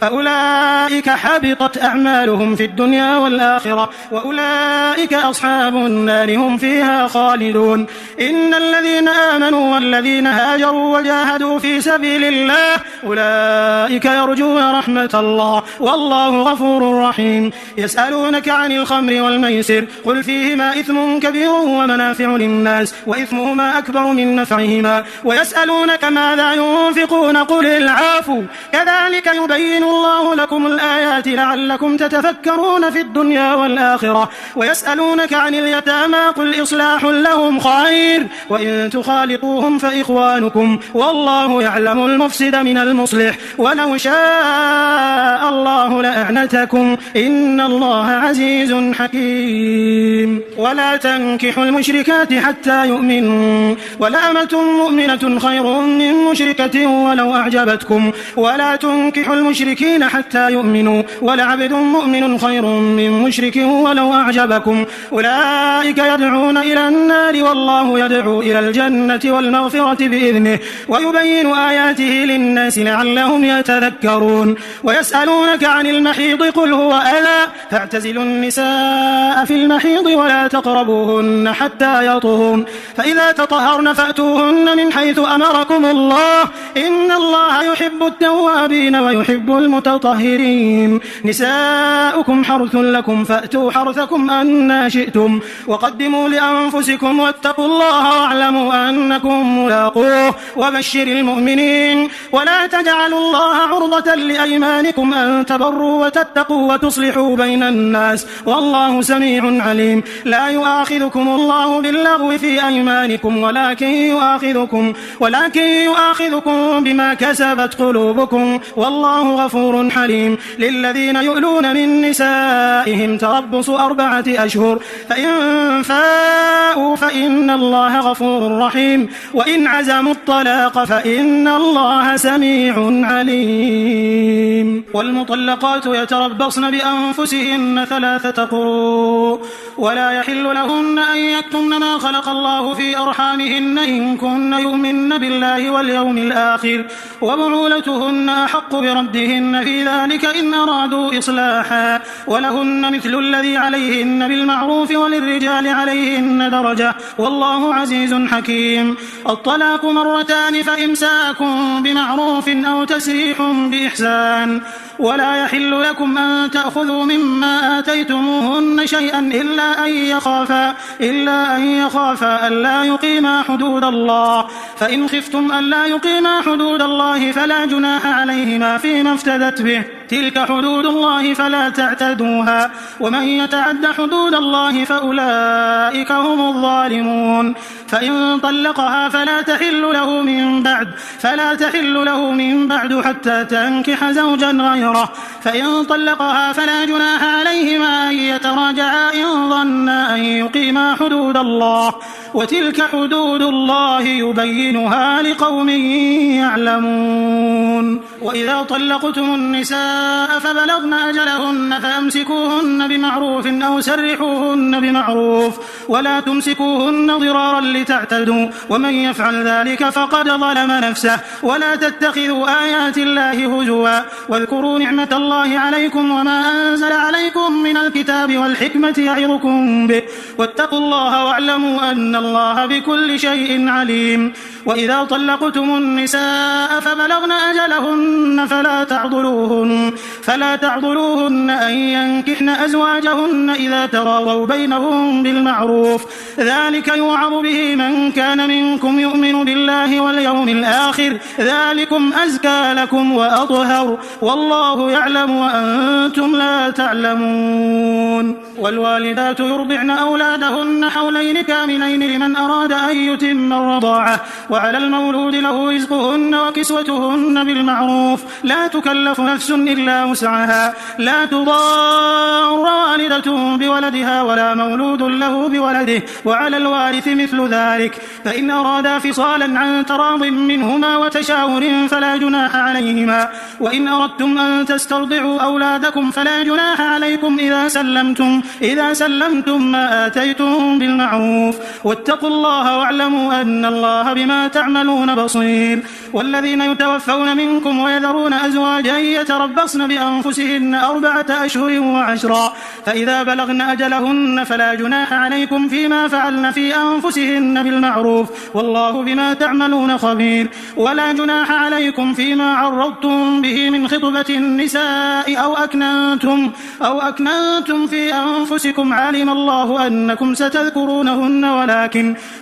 فأولئك حبطت أعمالهم في الدنيا والآخرة وأولئك أصحاب النار هم فيها خالدون إن الذين آمنوا والذين هاجروا وجاهدوا في سبيل الله أولئك يرجون رحمة الله والله غفور رحيم يسألونك عن الخمر والميسر قل فيهما إثم كبير ومنافع للناس وإثمهما أكبر من نفعهما ويسألونك ماذا ينفقون قل العفو كذلك يبين الله لكم الآيات لعلكم تتفكرون في الدنيا والآخرة ويسألونك عن اليتامى قل إصلاح لهم خير وإن تخالطوهم فإخوانكم والله يعلم المفسد من المصلح ولو شاء الله لأعنتكم إن الله عزيز حكيم ولا تنكحوا المشركات حتى يؤمنوا ولأمة مؤمنة خير من مشركة ولو أعجبتكم ولا تنكحوا المشركين حتى يؤمنوا ولعبد مؤمن خير من مشرك ولو أعجبكم أولئك يدعون إلى النار والله يدعو إلى الجنة والمغفرة بإذنه ويبين آياته للناس لعلهم يتذكرون ويسألونك عن المحيض قل هو أذى فاعتزلوا النساء في المحيض ولا تقربوهن حتى يطهرن فإذا تطهرن فأتوهن من حيث أمركم الله إن الله يحب التوابين ويحب المتطهرين نساؤكم حرث لكم فأتوا حرثكم أن شئتم وقدموا لأنفسكم واتقوا الله واعلموا أنكم ملاقوه وبشر المؤمنين ولا تجعلوا الله عرضة لأيمانكم أن تبروا وتتقوا وتصلحوا بين الناس والله سميع عليم لا يؤاخذكم الله باللغو في أيمانكم ولكن يؤاخذكم بما كسبت قلوبكم والله غفور حليم للذين يؤلون من نسائهم تربص 4 أشهر فإن فاءوا فإن الله غفور رحيم وإن عزموا الطلاق فإن الله سميع عليم والمطلقات يتربصن بأنفسهن 3 قروء ولا يحل لهن أن يكتمن ما خلق الله في أرحامهن إن كن يؤمن بالله واليوم الآخر وبعولتهن أحق بردهن في ذلك إن أرادوا إصلاحا ولهن مثل الذي عليهن بالمعروف وللرجال عليهن درجة والله عزيز حكيم الرجيم. الطلاق مرتان فإمساك بمعروف أو تسريح بإحسان. ولا يحل لكم أن تأخذوا مما آتيتموهن شيئا إلا أن يخافا ألا يقيما حدود الله، فإن خفتم ألا يقيما حدود الله فلا جناح عليهما فيما افتدت به، تلك حدود الله فلا تعتدوها، ومن يتعد حدود الله فأولئك هم الظالمون. فإن طلقها فلا تحل له من بعد حتى تنكح زوجا غيره، فإن طلقها فلا جناح عليهما أن يتراجعا إن ظنا أن يقيما حدود الله، وتلك حدود الله يبينها لقوم يعلمون. وإذا طلقتم النساء فبلغن أجلهن فأمسكوهن بمعروف أو سرحوهن بمعروف، ولا تمسكوهن ضرارا لتعتدوا، ومن يفعل ذلك فقد ظلم نفسه. ولا تتخذوا آيات الله هزوا، واذكروا نعمة الله عليكم وما أنزل عليكم من الكتاب والحكمة يعظكم به، واتقوا الله واعلموا أن الله بكل شيء عليم. وإذا طلقتم النساء فبلغن أجلهن فلا تعضلوهن أن ينكحن أزواجهن إذا تراضوا بينهم بالمعروف، ذلك يوعظ به من كان منكم يؤمن بالله واليوم الآخر، ذلكم أزكى لكم وأطهر، والله يعلم وأنتم لا تعلمون. والوالدات يرضعن أولادهن حولين كاملين لمن أراد أن يتم الرضاعة، وعلى المولود له رزقهن وكسوتهن بالمعروف، لا تكلف نفس إلا وسعها، لا تضار والدة بولدها ولا مولود له بولده، وعلى الوارث مثل ذلك، فإن أرادا فصالا عن تراض منهما وتشاور فلا جناح عليهما. وإن أردتم أن تسترضعوا أولادكم فلا جناح عليكم إذا سلمتم ما آتيتم بالمعروف، واتقوا الله واعلموا أن الله بما تعملون بصير. والذين يتوفون منكم ويذرون أزواجا يتربصن بأنفسهن 4 أشهر و10، فإذا بلغن أجلهن فلا جناح عليكم فيما فعلن في أنفسهن بالمعروف، والله بما تعملون خبير. ولا جناح عليكم فيما عرضتم به من خطبة النساء أو أكننتم في أنفسكم، علم الله أنكم ستذكرونهن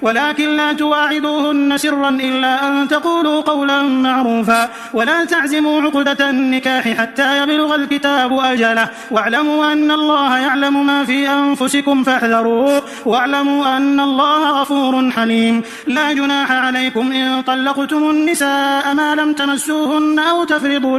ولكن لا تواعدوهن سرا إلا أن تقولوا قولا معروفا، ولا تعزموا عقدة النكاح حتى يبلغ الكتاب أجله، واعلموا أن الله يعلم ما في أنفسكم فاحذروه، واعلموا أن الله غفور حليم. لا جناح عليكم إن طلقتم النساء ما لم تمسوهن أو تفرضوا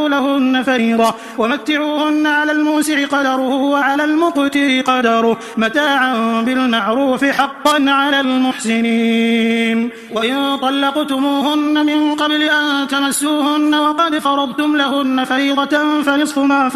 لهن فريضة، ومتعوهن على الموسع قدره وعلى المقتر قدره متاعا بالمعروف حقا على المحسنين. وإن طلقتموهن من قبل أن تمسوهن وقد فرضتم لهن فريضة فنصف ما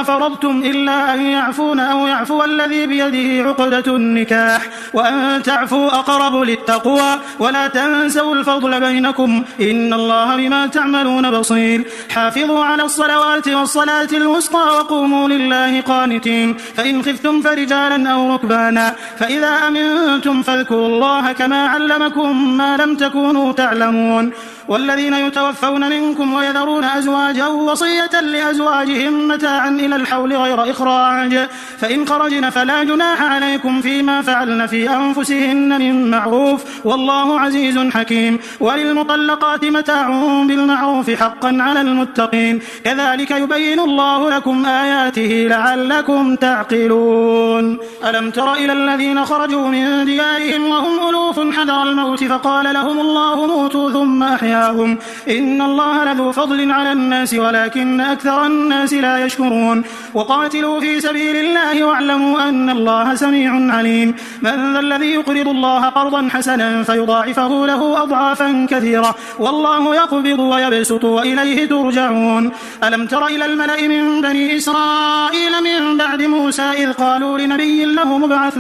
فرضتم إلا أن يعفون أو يعفو الذي بيده عقدة النكاح، وأن تعفوا أقرب للتقوى، ولا تنسوا الفضل بينكم، إن الله بما تعملون بصير. حافظوا على الصلوات والصلاة الوسطى وقوموا لله قانتين، فإن خفتم فرجالا أو ركبانا، فإذا أمنتم فاذكروا الله كما علمكم ما لم تكونوا تعلمون. والذين يتوفون منكم ويذرون أزواجا وصية لأزواجهم متاعا إلى الحول غير إخراج، فإن خرجن فلا جناح عليكم فيما فعلن في أنفسهن من معروف، والله عزيز حكيم. وللمطلقات متاع بالمعروف حقا على المتقين، كذلك يبين الله لكم آياته لعلكم تعقلون. ألم تر إلى الذين خرجوا من ديارهم وهم ألوف حذر الموت فقال لهم الله موتوا ثم أحياهم، إن الله لذو فضل على الناس ولكن أكثر الناس لا يشكرون. وقاتلوا في سبيل الله واعلموا أن الله سميع عليم. من ذا الذي يقرض الله قرضا حسنا فيضاعفه له أضعافا كثيرة، والله يقبض ويبسط وإليه ترجعون. ألم تر إلى الملأ من بني إسرائيل من بعد موسى إذ قالوا لنبي له مبعث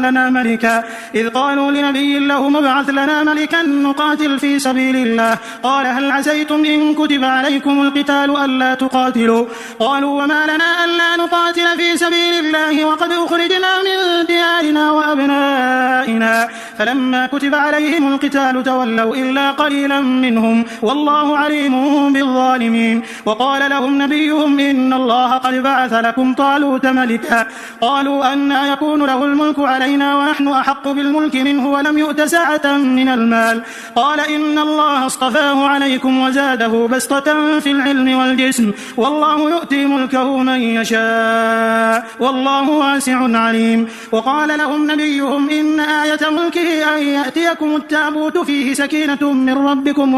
لنا ملكا نقاتل في سبيل الله، قال هل عسيتم إن كتب عليكم القتال ألا تقاتلوا؟ قالوا وما لنا ألا نقاتل في سبيل الله وقد أخرجنا من ديارنا وأبنائنا، فلما كتب عليهم القتال تولوا إلا قليلا منهم والله عليم بالظالمين. وقال لهم نبيهم إن الله قد بعث لكم طالوت ملكا قالوا أنى يكون له الملك علينا ونحن أحق بالملك منه ولم يؤت سعة من المال قال إن الله اصطفاه عليكم وزاده بسطة في العلم والجسم والله يؤتي ملكه من يشاء والله واسع عليم. وقال لهم نبيهم إن آية ملكه أن يأتيكم التابوت فيه سكينة من ربكم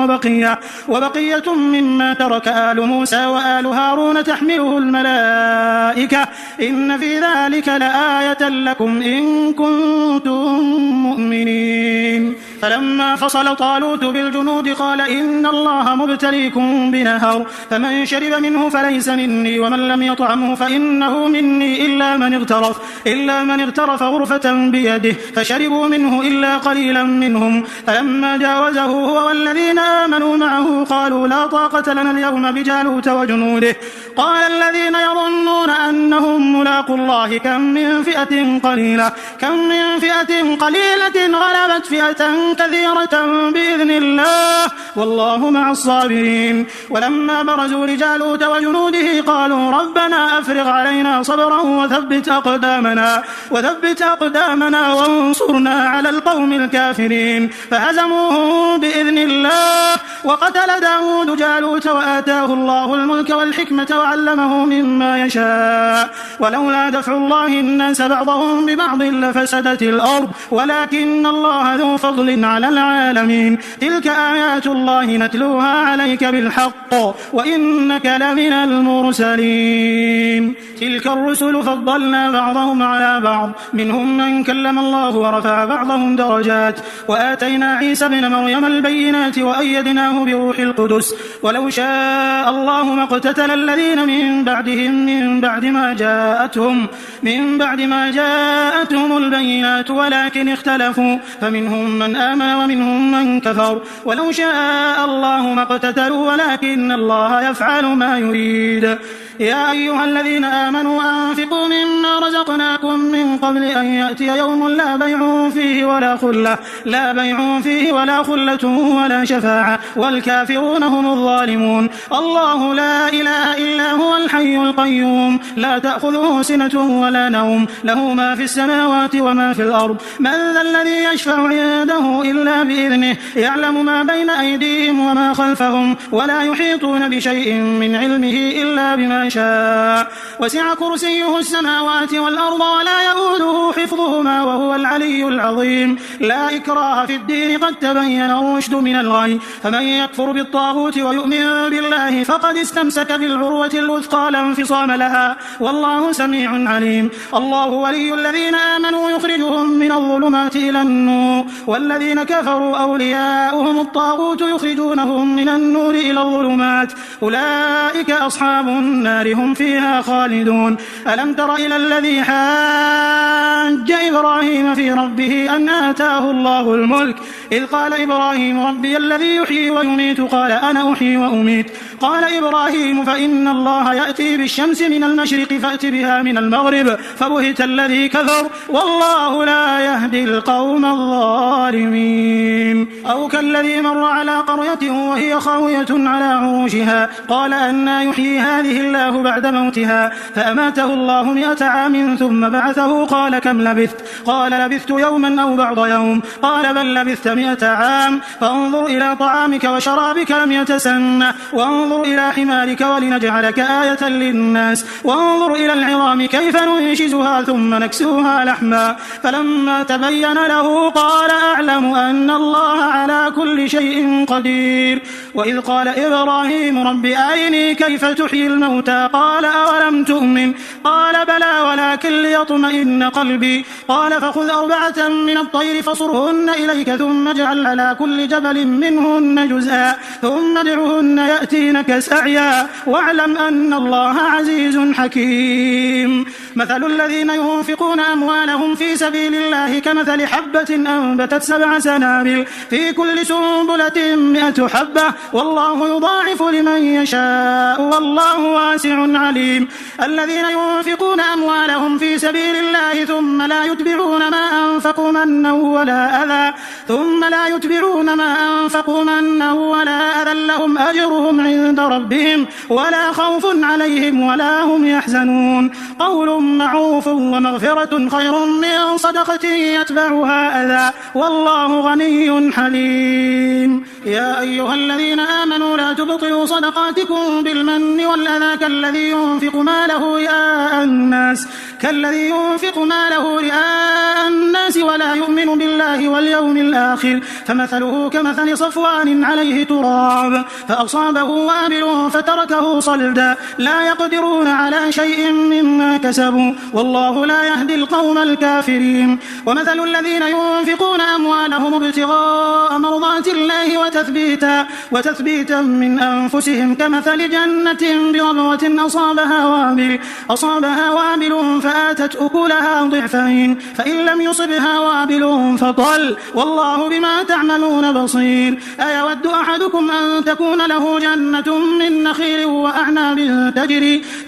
وبقية مما ترك آل موسى وآل هارون تحمله الملائكة إن في ذلك لآية لكم إن كنتم مؤمنين. فلما فصل طالوت بالجنود قال إن الله مبتليكم بنهر فمن شرب منه فليس مني ومن لم يطعمه فإنه مني إلا من اغترف غرفة بيده فشربوا منه إلا قليلا منهم. فلما جاوزه هو والذين آمنوا معه قالوا لا طاقة لنا اليوم بجالوت وجنوده قال الذين يظنون أنهم ملاقوا الله كم من فئة قليلة غلبت فئة كثيرة بإذن الله والله مع الصابرين. ولما برزوا لجالوت وجنوده قالوا ربنا أفرغ علينا صبرا وثبت أقدامنا وانصرنا على القوم الكافرين فهزموهم بإذن الله. وقتل داود جالوت وآتاه الله الملك والحكمة وعلمه مما يشاء ولولا دفع الله الناس بعضهم ببعض لفسدت الأرض ولكن الله ذو فضل على العالمين. تلك آيات الله نتلوها عليك بالحق وإنك لمن المرسلين. تلك الرسل فضلنا بعضهم على بعض منهم من كلم الله ورفع بعضهم درجات وآتينا عيسى ابن مريم البينات وأيدناه بروح القدس ولو شاء الله ما اقتتل الذين من بعدهم من بعد ما جاءتهم البينات ولكن اختلفوا فمنهم من آمن ومنهم من كفر ولو شاء الله ما اقتتلوا ولكن الله يفعل ما يريد. يا أيها الذين آمنوا أنفقوا مما رزقناكم من قبل أن يأتي يوم لا بيع فيه ولا خلة ولا شفاعة والكافرون هم الظالمون. الله لا إله إلا هو الحي القيوم لا تأخذه سنة ولا نوم له ما في السماوات وما في الأرض من ذا الذي يشفع عنده إلا بإذنه يعلم ما بين أيديهم وما خلفهم ولا يحيطون بشيء من علمه إلا بما شاء وسع كرسيه السماوات والأرض ولا يؤوده حفظهما وهو العلي العظيم. لا إكراه في الدين قد تبين الرشد من الغي فمن يكفر بالطاغوت ويؤمن بالله فقد استمسك بالعروة الوثقى لا انفصام لها والله سميع عليم. الله ولي الذين آمنوا يخرجهم من الظلمات إلى النور والذين كفروا أولياؤهم الطاغوت يخرجونهم من النور إلى الظلمات أولئك أصحاب النار هم فيها خالدون. ألم تر إلى الذي حاج إبراهيم في ربه أن آتاه الله الملك إذ قال إبراهيم ربي الذي يحيي ويميت قال أنا أحيي وأميت قال إبراهيم فإن الله يأتي بالشمس من المشرق فأت بها من المغرب فبهت الذي كفر والله لا يهدي القوم الظالمين. أو كالذي مر على قرية وهي خاوية على عروشها قال أنى يحيي هذه الله بعد موتها فأماته الله 100 عام ثم بعثه قال كم لبثت قال لبثت يوما أو بعض يوم قال بل لبثت 100 عام فانظر إلى طعامك وشرابك لم يتسنه وانظر إلى حمارك ولنجعلك آية للناس وانظر إلى العظام كيف ننشزها ثم نكسوها لحما فلما تبين له قال أعلم أن الله على كل شيء قدير. وإذ قال إبراهيم رب أرني كيف تحيي الموتى قال أولم تؤمن قال بلى ولكن ليطمئن قلبي قال فخذ 4 من الطير فصرهن إليك ثم اجعل على كل جبل منهن جزءا ثم ادعهن يأتينك سعيا واعلم أن الله عزيز حكيم. مثل الذين ينفقون أموالهم في سبيل الله كمثل حبة أنبتت 7 سنابل في كل كل سنبلة 100 حبة والله يضاعف لمن يشاء والله واسع عليم. الذين ينفقون أموالهم في سبيل الله ثم لا يتبعون ما أنفقوا منا ولا أذى لهم أجرهم عند ربهم ولا خوف عليهم ولا هم يحزنون. قول معروف ومغفرة خير من صدقة يتبعها أذى والله غني حليم. يا أيها الذين آمنوا لا تبطلوا صدقاتكم بالمن والأذى كالذي ينفق ماله رئاء الناس ولا يؤمن بالله واليوم الآخر فمثله كمثل صفوان عليه تراب فأصابه وابل فتركه صلدا لا يقدرون على شيء مما كسبوا والله لا يهدي القوم الكافرين. ومثل الذين ينفقون أموالهم ابتغاء مرضات الله وتثبيتا من أنفسهم كمثل جنة بربوة أصابها وابل فآتت أكلها ضعفين فإن لم يصبها وابل فطل والله بما تعملون بصير. أيود أحدكم أن تكون له جنة من نخيل وأعناب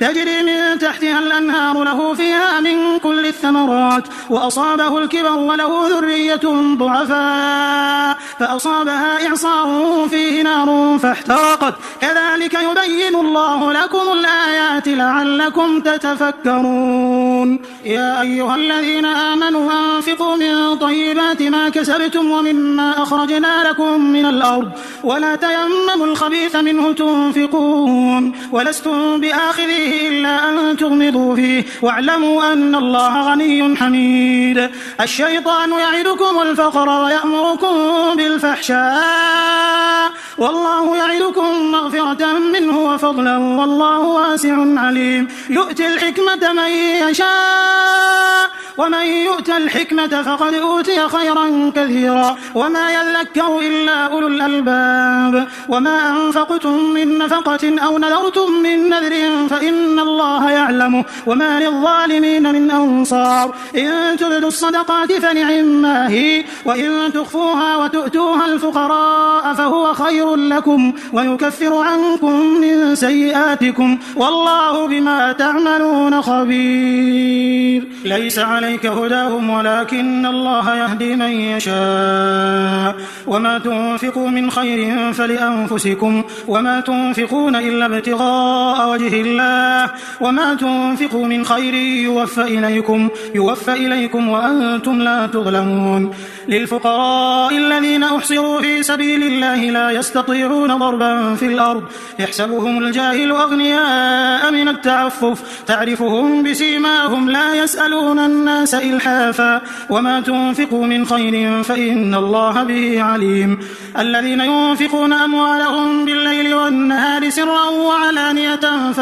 تجري من تحتها الأنهار له فيها من كل الثمرات وأصابه الكبر وله ذرية ضعفاء فأصابها إعصار فيه نار فاحترقت كذلك يبين الله لكم الآيات لعلكم تتفكرون. يا أيها الذين آمنوا أنفقوا من طيبات ما كسبتم ومما أخرجنا لكم من الأرض ولا تيمموا الخبيث منه تنفقون ولستم بآخذه إلا أن تغمضوا فيه واعلموا أن الله غني حميد. الشيطان يعدكم الفقر ويأمركم بالفحشاء والله يعدكم مغفرة منه وفضلا والله واسع عليم. يؤتي الحكمة من يشاء ومن يؤت الحكمة فقد أوتي خيرا كثيرا وما يذكر إلا أولو الألباب. وما أنفقتم من نفقة أو نذرتم من نذر فإن الله يعلمه وما للظالمين من أنصار. إن تبدوا الصدقات فنعما هي وإن تخفوها وتؤتوها الفقراء فهو خير لكم ويكفر عنكم من سيئاتكم والله بما تعملون خبير. ليس عليك هداهم ولكن الله يهدي من يشاء وما تنفقوا من خير فلأنفسكم وما تنفقون إلا ابتغاء وجه الله وما تنفقوا من خير يوفى إليكم وأنتم لا تظلمون. للفقراء الذين أحصروا في سبيل الله لا يستطيعون ضربا في الأرض يحسبهم الجاهل أغنياء من التعفف تعرفهم بسيماهم لا يسألون الناس إلحافا وما تنفقوا من خير فإن الله به عليم. الذين ينفقون أموالهم بالليل والنهار سرا وعلانية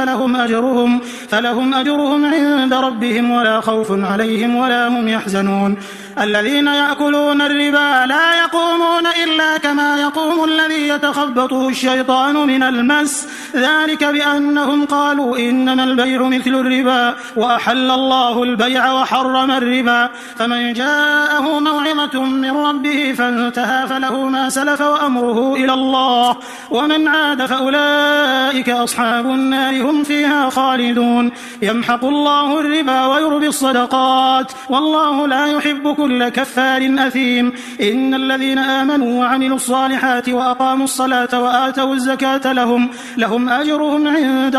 فلهم أجرهم عند ربهم ولا خوف عليهم ولا هم يحزنون. الذين يأكلون الربا لا يقومون إلا كما يقوم الذي يتخبطه الشيطان من المس ذلك بأنهم قالوا إنما البيع مثل الربا وأحل الله البيع وحرم الربا. فمن جاءه موعظة من ربه فانتهى فله ما سلف وأمره إلى الله ومن عاد فأولئك أصحاب النار هم فيها خالدون. يمحق الله الربا ويربي الصدقات والله لا يحب كل كفار أثيم. إن الذين آمنوا وعملوا الصالحات وأقاموا الصلاة وآتوا الزكاة لهم أجرهم عند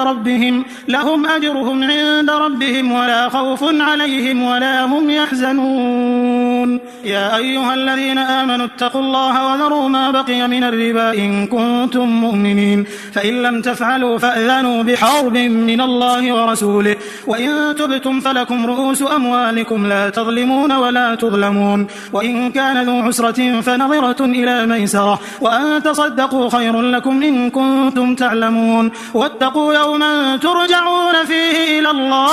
ربهم ولا خوف عليهم ولا هم يحزنون. يا أيها الذين آمنوا اتقوا الله وذروا ما بقي من الربا إن كنتم مؤمنين فإن لم تفعلوا فأذنوا بحرب من الله ورسوله وإن تبتم فلكم رؤوس أموالكم لا تظلمون ولا تظلمون. وإن كان ذو عسرة فنظرة إلى ميسرة وأن تصدقوا خير لكم إن كنتم تعلمون. واتقوا يوما ترجعون فيه إلى الله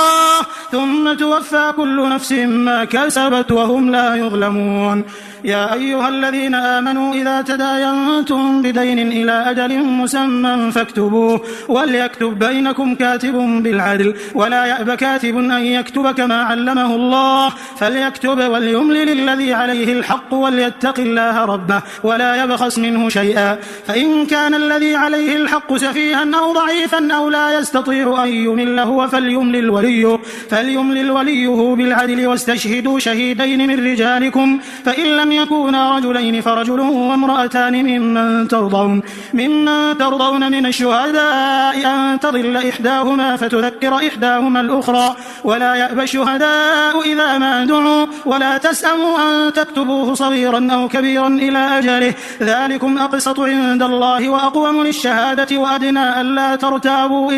ثم توفى كل نفس ما كسبت وهم لا يظلمون. يا أيها الذين آمنوا إذا تداينتم بدين إلى أجل مسمى فاكتبوه وليكتب بينكم كاتب بالعدل ولا يأب كاتب أن يكتب كما علمه الله فليكتب وليملل الذي عليه الحق وليتق الله ربه ولا يبخس منه شيئا فإن كان الذي عليه الحق سفيها أو ضعيفا أو لا يستطيع أن يمل هو فليملل وليه بالعدل واستشهدوا شهيدين من رجالكم فإن لم يكونا رجلين فرجل وامرأتان ممن ترضون من الشهداء أن تضل إحداهما فتذكر إحداهما الأخرى ولا يأبى الشهداء إذا ما دعوا ولا تسأموا أن تكتبوه صغيرا أو كبيرا إلى أجله ذلكم أقسط عند الله وأقوم للشهادة وأدنى ألا ترتابوا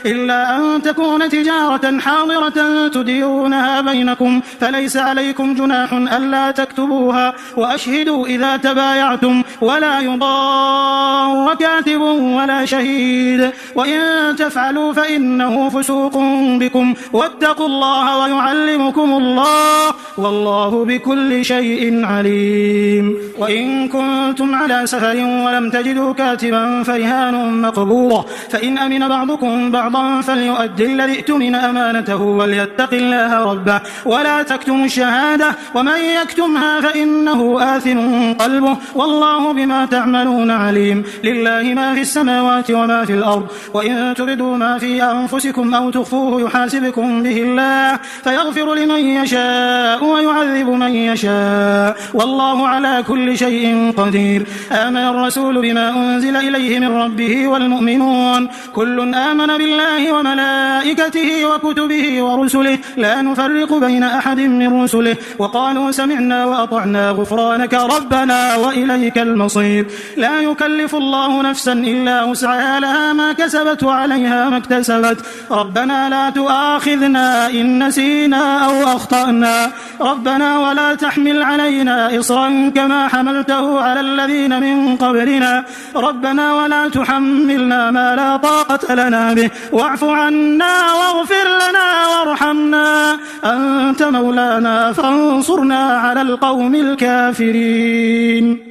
إلا أن تكون تجارة حاضرة تديرونها بينكم فليس عليكم جناح ألا تكتبوها وأشهدوا إذا تبايعتم ولا يضار كاتب ولا شهيد وإن تفعلوا فإنه فسوق بكم واتقوا الله ويعلمكم الله والله بكل شيء عليم وإن كنتم على سفر ولم تجدوا كاتبا فرهان مقبوضة فإن أمن بعضكم بعضا فليؤدي الذي اؤتمن أمانته وليتق الله ربه ولا تكتموا الشهادة ومن يكتمها فإنه آثم قلبه والله بما تعملون عليم لله ما في السماوات وما في الأرض وإن تبدوا ما في أنفسكم أو تخفوه يحاسبكم به الله فيغفر لمن يشاء ويعذب من يشاء والله على كل شيء قدير آمن الرسول بما أنزل إليه من ربه والمؤمنون كل آمن بالله وملائكته وكتبه ورسله لا نفرق بين أحد من رسله وقالوا سمعنا وأطعنا غفرانك ربنا وإليك المصير لا يكلف الله نفسا إلا وسعها لها ما كسبت وعليها ما اكتسبت ربنا لا تؤاخذنا إن نسينا أو أخطأنا ربنا ولا تحمل علينا إصرا كما حملته على الذين من قبلنا ربنا ولا تحملنا ما لا طاقة لنا به واعف عنا واغفر لنا وارحمنا أنت مولانا فانصرنا على القوم الكافرين